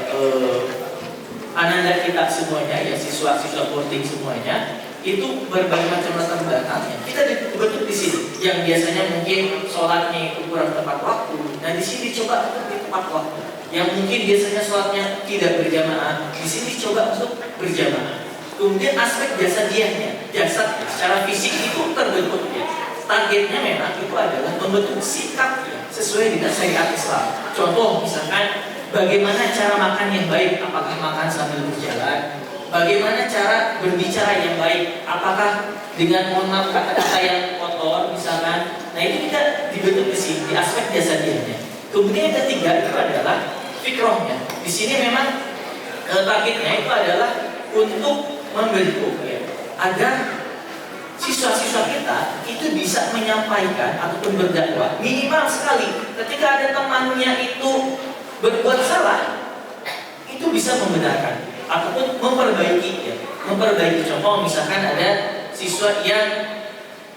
anak-anak kita semuanya ya siswa-siswa boarding semuanya itu berbagai macam latar belakangnya. Kita dibentuk di sini yang biasanya mungkin sholatnya itu kurang tepat waktu. Nah di sini coba untuk tepat waktu. Yang mungkin biasanya sholatnya tidak berjamaah, di sini coba untuk berjamaah. Kemudian aspek jasadiahnya, jasad secara fisik itu terbentuk ya. Targetnya memang itu adalah membentuk sikap ya, sesuai dengan syariat Islam. Contoh misalkan bagaimana cara makan yang baik, apakah makan sambil berjalan, bagaimana cara berbicara yang baik, apakah dengan mohon maaf kata-kata yang kotor misalkan. Nah itu kita dibentuk di sini di aspek jasadiahnya. Kemudian yang ketiga itu adalah fikrohnya. Di sini memang targetnya itu adalah untuk membentuk ya, agar siswa-siswa kita itu bisa menyampaikan ataupun berdakwah minimal sekali ketika ada temannya itu berbuat salah itu bisa membenarkan ataupun memperbaiki ya. Memperbaiki contoh misalkan ada siswa yang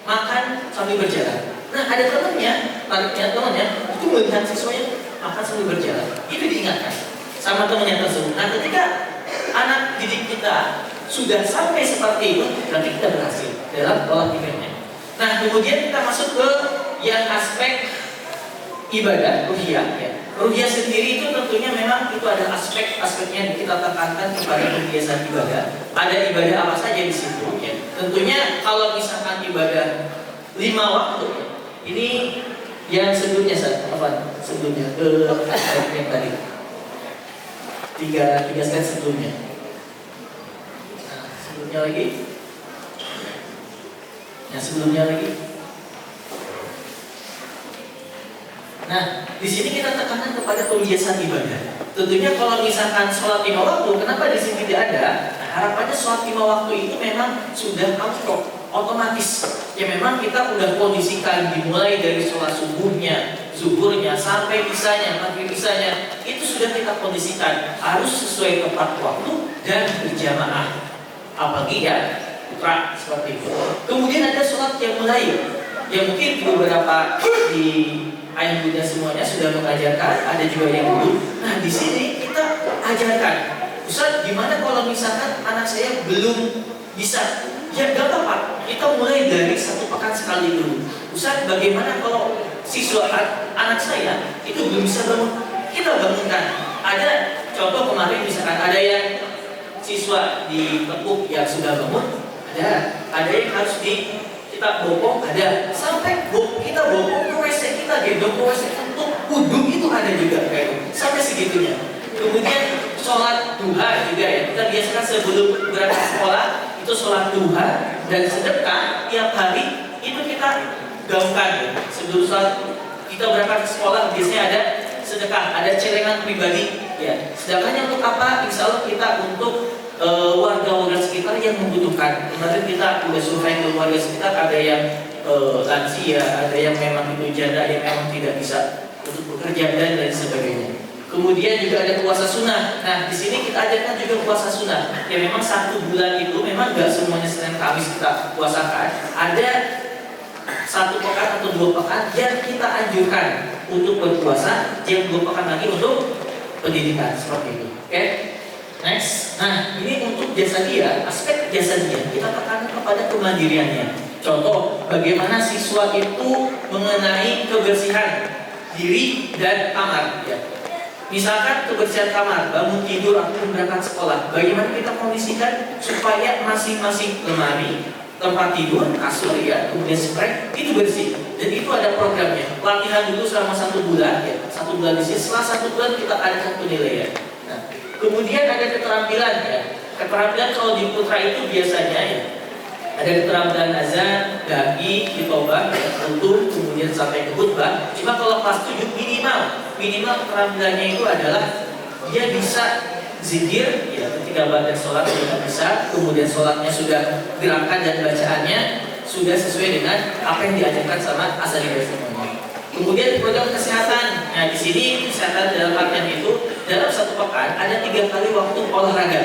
makan sambil berjalan. Nah ada temannya itu melihat siswanya makan sambil berjalan, itu diingatkan sama temannya tersebut. Nah ketika anak didik kita sudah sampai seperti itu, berarti kita berhasil dalam pola pikirnya. Nah kemudian kita masuk ke yang aspek ibadah ruhiyah ya. Ruhiyah sendiri itu tentunya memang itu ada aspek-aspeknya yang kita tekankan kepada kebiasaan ibadah. Ada ibadah apa saja di situ ya. Tentunya kalau misalkan ibadah 5 waktu ya, ini yang sebelumnya sebelumnya yang tadi 3 slide sebelumnya. Nah, sebelumnya lagi. Yang sebelumnya lagi. Nah, di sini kita tekankan kepada kebiasaan ibadah. Tentunya kalau misalkan sholat 5 waktu, kenapa di sini tidak ada? Nah, harapannya sholat 5 waktu itu memang sudah otomatis. Ya memang kita udah kondisikan dimulai dari sholat subuhnya, zuhurnya sampai isanya, maghrib isanya, itu sudah kita kondisikan harus sesuai tepat waktu dan berjamaah. Apalagi ya putra seperti itu. Kemudian ada sholat yang mulai, yang mungkin beberapa di ayah bunda semuanya sudah mengajarkan, ada juga yang belum. Nah di sini kita ajarkan, Ustaz, gimana kalau misalkan anak saya belum bisa? Ya gak apa-apa, kita mulai dari 1 pekan sekali dulu. Ustaz, bagaimana kalau siswa anak saya itu belum bisa bangun? Kita bangunkan. Ada contoh kemarin misalkan ada yang siswa di Tepuk yang sudah bangun, ada yang harus kita bopong, ada sampai kita bopong ke WC, kita gendong ke WC untuk wudhu itu ada juga kayak sampai segitunya. Kemudian sholat duha juga ya, kita biasakan sebelum berangkat sekolah itu sholat duha dan sedekah tiap hari itu kita gaungkan ya. Sebelum sholat kita berangkat ke sekolah biasanya ada sedekah, ada celengan pribadi ya. Sedekahnya untuk apa? Insya Allah kita untuk warga-warga sekitar yang membutuhkan. Kemarin kita udah survei ke warga sekitar, ada yang lansia, ada yang memang itu janda, yang memang tidak bisa untuk bekerja dan lain sebagainya. Kemudian juga ada puasa sunnah. Nah di sini kita ajarkan juga puasa sunnah. Ya memang 1 bulan itu memang gak semuanya Senin Kamis kita puasakan. Ada 1 pekan atau 2 pekan yang kita anjurkan untuk berpuasa, yang 2 pekan lagi untuk pendidikan seperti itu. Oke? Next. Nah ini untuk jasadiah, aspek jasadiah kita tekankan kepada kemandiriannya. Contoh bagaimana siswa itu mengenai kebersihan diri dan kamar ya. Misalkan kebersihan kamar, bangun tidur atau berangkat sekolah, bagaimana kita kondisikan supaya masing-masing lemari, tempat tidur, kasur ya, kemudian spray itu bersih. Dan itu ada programnya. Latihan dulu selama 1 bulan ya, 1 bulan di sini. Setelah 1 bulan kita adakan penilaian. Nah, kemudian ada keterampilan ya. Keterampilan kalau di putra itu biasanya ya, ada keterampilan azan, daki, khutbah, untuk kemudian sampai ke khutbah. Cuma kalau kelas 7 minimal keterampilannya itu adalah dia bisa zikir ya, ketika baca sholat sudah bisa, kemudian sholatnya sudah gerakan dan bacaannya sudah sesuai dengan apa yang diajarkan sama asal semuanya. Kemudian program kesehatan. Nah di sini kesehatan dalam artian itu dalam 1 pekan ada 3 kali waktu olahraga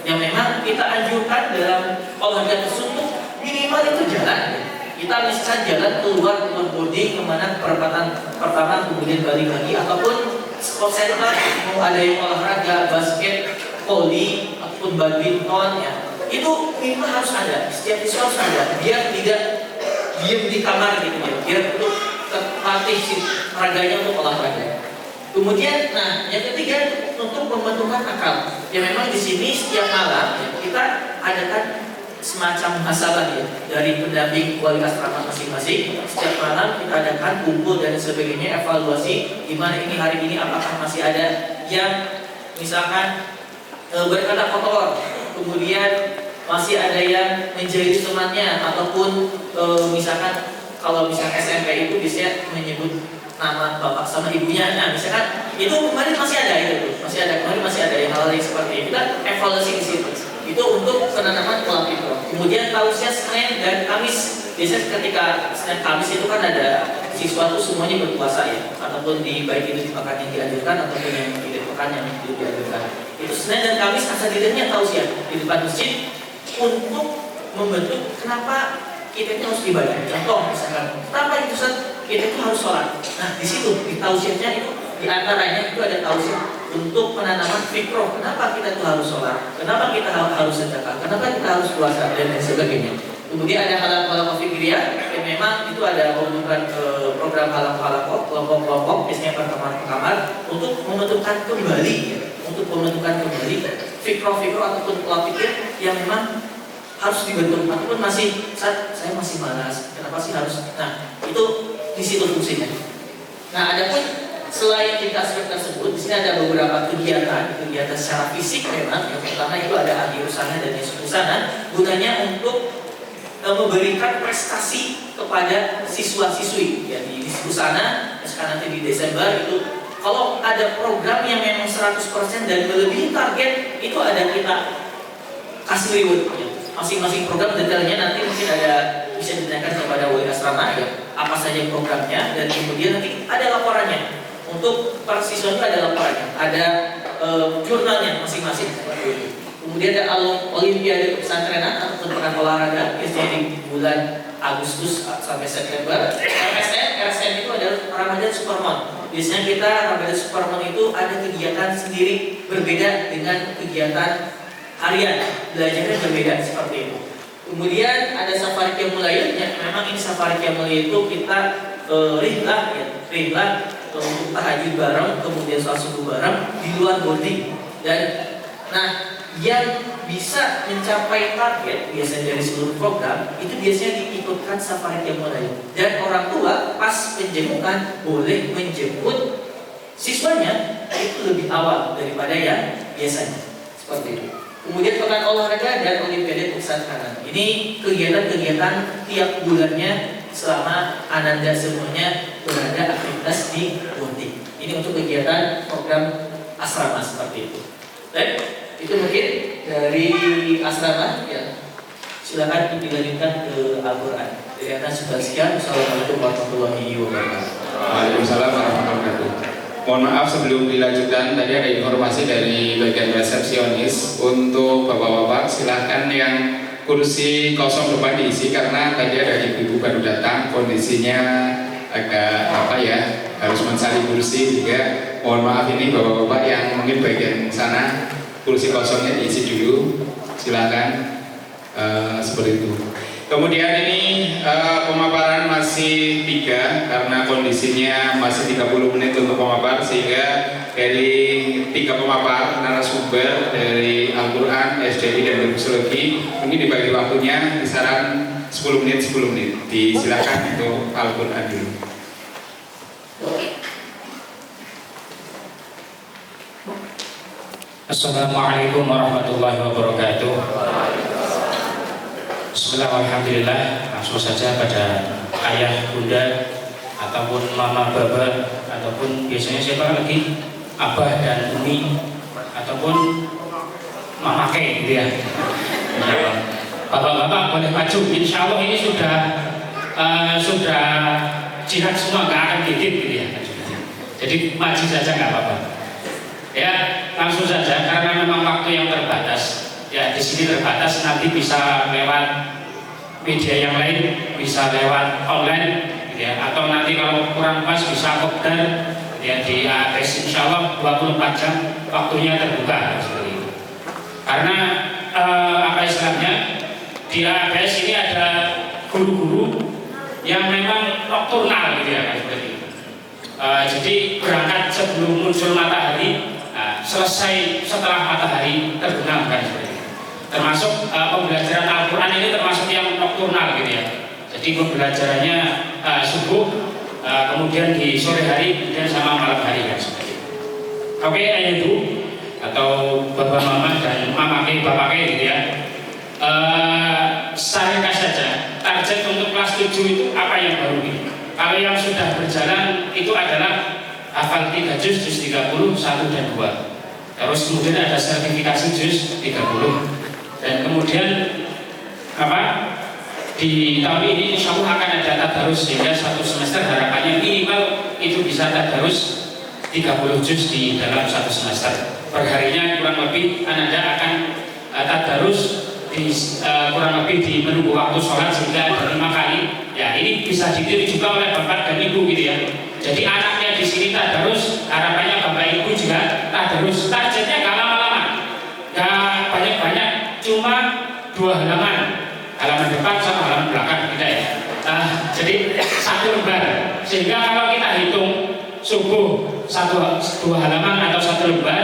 yang memang kita anjurkan dalam olahraga tersebut minimal itu jalan. Kita misalkan jalan keluar boarding kemana perempatan pertama kemudian balik lagi, ataupun sport center mau ada yang olahraga basket, volley ataupun badminton ya, itu minimal harus ada, setiap siswa harus ada, biar tidak diam di kamar gitu ya, biar untuk terlatih raganya untuk olahraga. Kemudian, nah yang ketiga untuk pembentukan akal. Ya memang di sini setiap malam ya, kita adakan semacam muhasabah ya dari pendamping wali asrama masing-masing. Setiap malam kita adakan kumpul dan sebagainya, evaluasi gimana ini hari ini, apakah masih ada yang misalkan berkata kotor, kemudian masih ada yang menjahili temannya, ataupun misalkan kalau misalkan SMP itu biasanya menyebut nama bapak sama ibunya. Nah, misalkan itu kemarin masih ada itu, kemarin masih ada yang hal yang seperti itu. Kita evaluasi di situ. Itu untuk penanaman pola pikir. Kemudian tausiah Senin dan Kamis. Biasanya ketika Senin Kamis itu kan ada siswa itu semuanya berpuasa ya, ataupun di baik itu di pekan yang dianjurkan ataupun yang tidak pekan yang tidak dianjurkan. Itu Senin dan Kamis asal dirinya tausiah di depan masjid untuk membentuk kenapa kita itu harus ibadah. Contoh misalkan, kenapa itu kita itu harus sholat. Nah di situ di tausiahnya itu di antaranya itu ada tausiah untuk penanaman fikroh. Kenapa kita itu harus sholat? Kenapa kita harus sedekah? Kenapa kita harus puasa dan lain sebagainya. Kemudian ada halaqah fikriyah yang memang itu ada pembentukan program halaqah kelompok-kelompok biasanya pertemuan-pertemuan untuk membentukkan kembali ya, untuk pembentukan kembali fikroh ataupun pola pikir yang memang harus dibentuk, ataupun masih saya masih malas, kenapa sih harus? Nah itu di situ fungsinya. Nah adapun selain tiga aspek tersebut, di sini ada beberapa kegiatan secara fisik memang. Yang pertama itu ada ahli usana dan usana, gunanya untuk memberikan prestasi kepada siswa-siswi ya di usana. Sekarang nanti di Desember itu kalau ada program yang memang 100% dan melebihi target, itu ada kita kasih reward ya. Masing-masing program detailnya nanti mungkin ada bisa ditanyakan kepada wali asrama ya, apa saja programnya, dan kemudian nanti ada laporannya. Untuk para siswanya ada laporannya, ada jurnalnya masing-masing. Kemudian ada olimpiade pesantrenan ataupun pekan olahraga biasanya di bulan Agustus sampai September. RSN itu adalah Ramadan Supermon. Biasanya kita Ramadan Supermon itu ada kegiatan sendiri berbeda dengan kegiatan harian, belajarnya berbeda seperti itu. Kemudian ada safari qiyamul-lail, ya memang ini safari qiyamul-lail itu kita rihlah untuk tahajud bareng, kemudian sholat subuh bareng di luar boarding. Dan nah yang bisa mencapai target biasanya dari seluruh program itu biasanya diikutkan safari qiyamul-lail. Dan orang tua pas penjemukan boleh menjemput siswanya itu lebih awal daripada yang biasanya seperti itu. Kemudian pekan olahraga dan olimpiade pesantren. Ini kegiatan-kegiatan tiap bulannya selama Ananda semuanya berada aktivitas di boarding. Ini untuk kegiatan program asrama seperti itu. Baik, itu mungkin dari asrama ya. Silakan dilanjutkan ke Al-Quran. Dari atas sekian. Assalamualaikum warahmatullahi wabarakatuh. Waalaikumsalam warahmatullahi wabarakatuh. Mohon maaf sebelum dilanjutkan, tadi ada informasi dari bagian resepsionis untuk bapak-bapak, silahkan yang kursi kosong depan diisi karena tadi ada ibu-ibu baru datang, kondisinya agak harus mencari kursi, juga mohon maaf ini bapak-bapak yang mungkin bagian sana kursi kosongnya diisi dulu, silahkan seperti itu. Kemudian ini pemaparan masih 3 karena kondisinya masih 30 menit untuk pemapar, sehingga dari 3 pemapar narasumber dari Al-Quran, SDI dan Psikologi mungkin dibagi waktunya kisaran 10 menit. Disilakan untuk Al-Quran dulu. Assalamualaikum warahmatullahi wabarakatuh. Bismillahirrahmanirrahim. Langsung saja pada ayah, bunda, ataupun mama, baba, ataupun biasanya siapa lagi, abah dan umi, ataupun mama ke gitu ya. Bapak-bapak boleh maju. Insya Allah ini sudah jihad semua, nggak akan dikit gitu ya. Jadi maju saja nggak apa-apa. Ya langsung saja karena memang waktu yang terbatas. Ya di sini terbatas, nanti bisa lewat media yang lain, bisa lewat online, ya, atau nanti kalau kurang pas bisa kopdar ya di APS, insya Allah 24 jam waktunya terbuka seperti itu. Karena apa istilahnya, di APS ini ada guru-guru yang memang nokturnal gitu ya, seperti itu. Jadi berangkat sebelum muncul matahari, selesai setelah matahari terbenam kan seperti itu. Termasuk pembelajaran Al-Quran ini termasuk yang nokturnal gitu ya. Jadi pembelajarannya subuh, kemudian di sore hari, kemudian sama malam hari kan seperti itu. Oke, ayah ibu atau bapak mama dan mamake bapake gitu ya. Saringkas saja target untuk kelas 7 itu apa yang baru ini. Kalau yang sudah berjalan itu adalah hafal 3 juz 30, 1 dan 2. Terus kemudian ada sertifikasi juz 30. Dan kemudian di tahun ini insya Allah akan ada tadarus, sehingga 1 semester harapannya minimal itu bisa tadarus 30 juz di dalam 1 semester. Perharinya kurang lebih Anda akan tadarus kurang lebih di menunggu waktu sholat sehingga ada 5 kali. Ya, ini bisa ditiru juga oleh bapak dan ibu gitu ya. Jadi anaknya di sini tadarus, harapannya bapak ibu juga tadarus. Targetnya gak lama-lama, gak banyak-banyak, cuma 2 halaman, halaman depan sama halaman belakang kita ya. Jadi 1 lembar, sehingga kalau kita hitung subuh 2 halaman atau 1 lembar,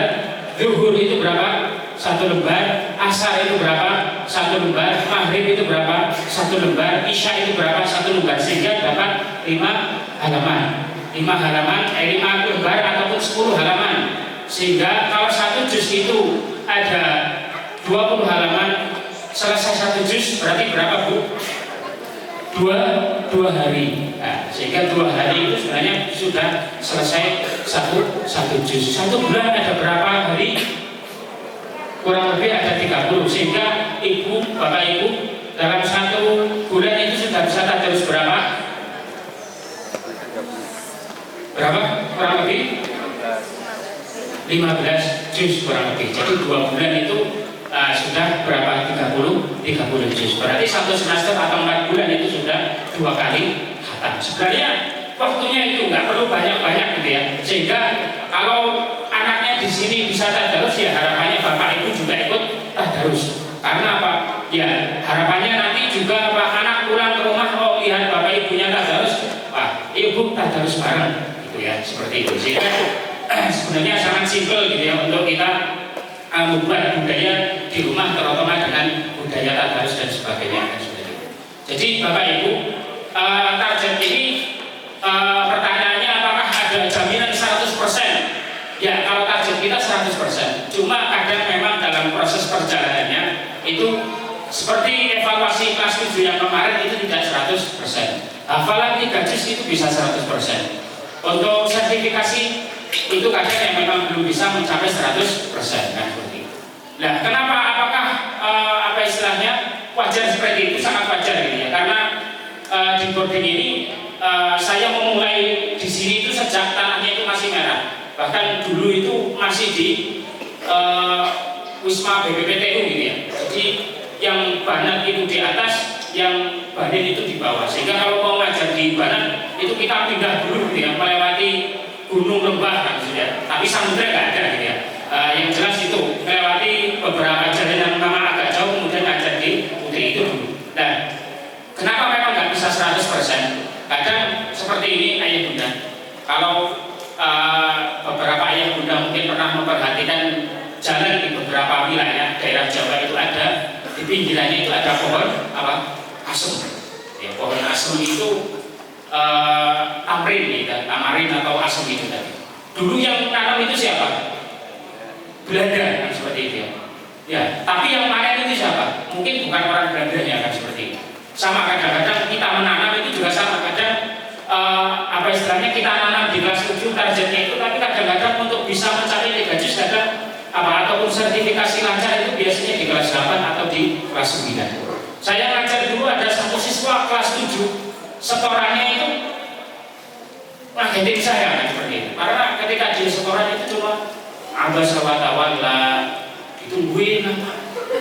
zuhur itu berapa? 1 lembar, asar itu berapa? 1 lembar, maghrib itu berapa? 1 lembar, isya itu berapa? 1 lembar, sehingga dapat 5 halaman. 5 lembar ataupun 10 halaman. Sehingga kalau 1 juz itu ada 20 halaman, selesai 1 juz berarti berapa Bu? 2 hari. Nah, sehingga 2 hari itu sebenarnya sudah selesai 1 juz. 1 bulan ada berapa hari? Kurang lebih ada 30, sehingga bapak ibu dalam 1 bulan itu sudah bisa tadarus berapa? Kurang lebih 15 juz kurang lebih. Jadi 2 bulan itu sudah berapa? 30 juz. Berarti 1 semester atau 4 bulan itu sudah 2 kali khatam. Sebenarnya waktunya itu nggak perlu banyak-banyak gitu ya. Sehingga kalau anaknya di sini bisa tadarus, ya harapannya bapak ibu juga ikut tadarus. Karena apa? Ya harapannya nanti juga anak pulang ke rumah, oh lihat bapak ibunya tadarus, ibu tadarus bareng gitu ya, seperti itu. Sehingga sebenarnya sangat simpel gitu ya untuk kita membuat budaya di rumah terutama dengan budaya tadarus dan sebagainya. Jadi bapak ibu, target ini pertanyaannya apakah ada jaminan 100%? Ya, kalau target kita 100%. Cuma kadang memang dalam proses perjalanannya itu seperti evaluasi kelas 7 yang kemarin itu tidak 100%. Hafalan 3 juz itu bisa 100%. Untuk sertifikasi itu kadang yang memang belum bisa mencapai 100% kan seperti itu. Nah, kenapa? Apakah apa istilahnya wajar seperti itu? Sangat wajar gitu ya. Karena di boarding ini saya memulai di sini itu sejak tanahnya itu masih merah. Bahkan dulu itu masih di Wisma BPPTU gitu ya. Jadi yang Banat itu di atas, yang Banin itu di bawah. Sehingga kalau mau ngajar di Banat itu kita pindah dulu gitu ya, melewati gunung lembah kan gitu ya. Tapi samudra nggak ada gitu ya. Yang jelas itu melewati beberapa jalan yang memang agak jauh, kemudian ngajar di Putri itu dulu. Nah, kenapa memang nggak bisa 100%? Kadang seperti ini ayah bunda. Kalau beberapa ayah bunda mungkin pernah memperhatikan jalan di beberapa wilayah daerah Jawa itu ada di pinggirannya itu ada pohon asem. Ya, pohon asem itu tamrin gitu, tamarin atau asem itu tadi. Dulu yang nanam itu siapa? Belanda kan seperti itu ya. Ya, tapi yang panen itu siapa? Mungkin bukan orang Belandanya kan seperti itu. Sama kadang-kadang kita menanam itu juga sama. Kadang apa istilahnya kita nanam di kelas 7 targetnya itu, tapi kadang-kadang untuk bisa mencapai 3 juz kadang ataupun sertifikasi lancar itu biasanya di kelas 8 atau di kelas 9. Saya ngajar dulu ada satu siswa kelas 7, setorannya itu ngagetin saya kan seperti itu. Karena ketika dia setoran itu cuma abas sawatawala ditungguin,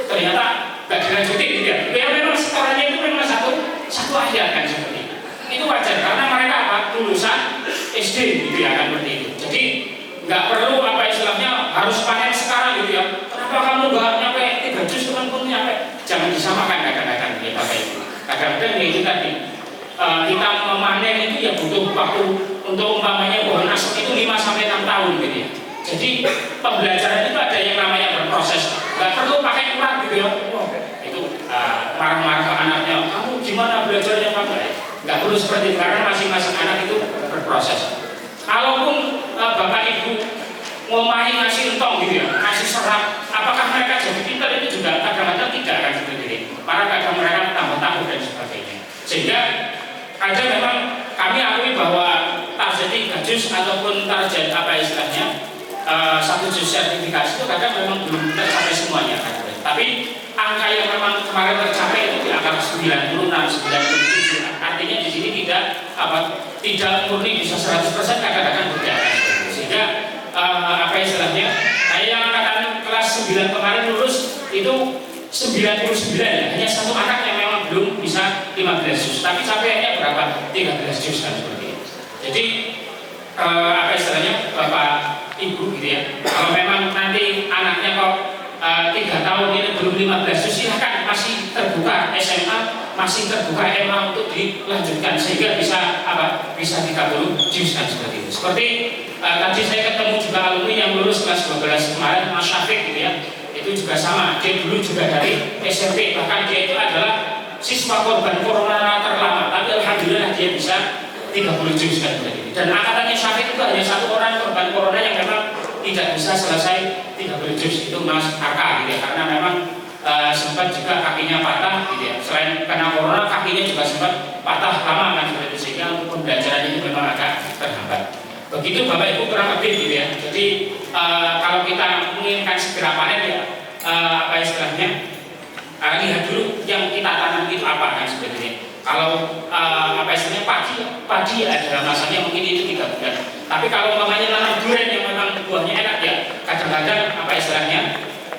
ternyata gak dilanjutin gitu ya. Ya memang setorannya itu memang satu ayat kan seperti itu. itu wajar karena mereka apa? Lulusan SD gitu ya kan seperti itu. Jadi nggak perlu apa istilahnya harus panen sekarang gitu ya. Kenapa kamu nggak nyampe 3 juz teman pun nyampe? Jangan disamakan kadang-kadang ya Bapak Ibu. Kadang-kadang ya itu tadi kita memanen itu ya butuh waktu untuk umpamanya pohon asam itu 5 sampai 6 tahun gitu ya. Jadi pembelajaran itu ada yang namanya berproses. Nggak perlu pakai urat gitu ya. Oh, itu marah-marah ke anaknya. Kamu gimana belajarnya Pak? Nggak perlu seperti itu karena masing-masing anak itu berproses. Kalaupun Bapak Ibu ngomahi ngasih entong gitu ya, ngasih serat, apakah mereka jadi pintar itu juga kadang-kadang tidak akan seperti ini. Para kadang mereka tambah tahu dan sebagainya. Sehingga ada memang kami akui bahwa target 3 juz ataupun target apa istilahnya 1 juz sertifikasi itu kadang memang belum tercapai semuanya kan. Tapi angka yang memang kemarin tercapai itu di angka 96, 97. Artinya di sini tidak murni bisa 100% kadang-kadang tidak. Sehingga apa istilahnya? Saya yang angkatan kelas 9 kemarin lulus itu 99 ya. Hanya satu anak yang memang belum bisa 15 juz. Tapi capaiannya berapa? 13 juz kan seperti itu. Jadi apa istilahnya Bapak Ibu gitu ya. Kalau memang nanti anaknya kok 3 tahun ini belum 15 juz, silahkan masih terbuka SMA, masih terbuka MA untuk dilanjutkan sehingga bisa apa? Bisa 30 juz kan seperti itu. Seperti tadi saya ketemu juga alumni yang lulus kelas 12 kemarin, Mas Syafiq gitu ya. Itu juga sama, dia dulu juga dari SMP, bahkan dia itu adalah siswa korban corona terlama, tapi alhamdulillah dia bisa 30 juz kan seperti itu. Dan angkatannya Syafiq itu hanya 1 orang korban corona yang memang tidak bisa selesai 30 juz, itu Mas Aka gitu ya, karena memang sempat juga kakinya patah gitu ya. Selain kena corona, kakinya juga sempat patah lama kan seperti itu, sehingga untuk pembelajaran ini memang agak terhambat. Begitu Bapak Ibu kurang lebih gitu ya. Jadi kalau kita menginginkan segera panen ya apa istilahnya lihat dulu yang kita tanam itu apa kan seperti ini. Kalau apa istilahnya padi adalah masanya mungkin itu 3 bulan. Tapi kalau umpamanya nanam durian yang memang buahnya enak ya, kadang-kadang apa istilahnya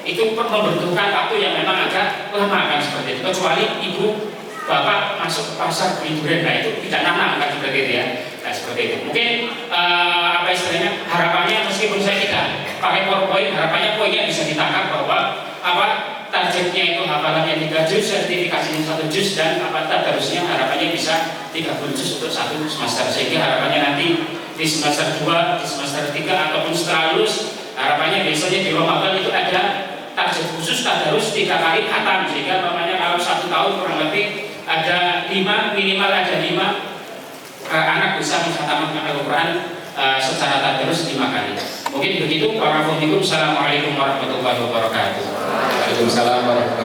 itu membutuhkan waktu yang memang agak lama kan seperti itu. Kecuali ibu bapak masuk ke pasar beli durian, nah itu tidak nanam kan seperti itu ya. Nah seperti itu. Mungkin apa istilahnya harapannya meskipun saya tidak pakai PowerPoint, harapannya poinnya bisa ditangkap bahwa apa targetnya itu hafalannya 3 juz, sertifikasinya 1 juz, dan apa tadarusnya harapannya bisa 30 juz untuk 1 semester. Sehingga harapannya nanti di semester 2, di semester 3 ataupun setelah lulus, harapannya biasanya di Ramadan itu ada target khusus tadarus 3 kali khatam. Sehingga namanya kalau 1 tahun kurang lebih ada 5, minimal ada 5 anak bisa mengkhatamkan Al-Quran secara tadarus 5 kali. Mungkin begitu. Assalamualaikum warahmatullahi wabarakatuh. Waalaikumsalam warahmatullahi wabarakatuh.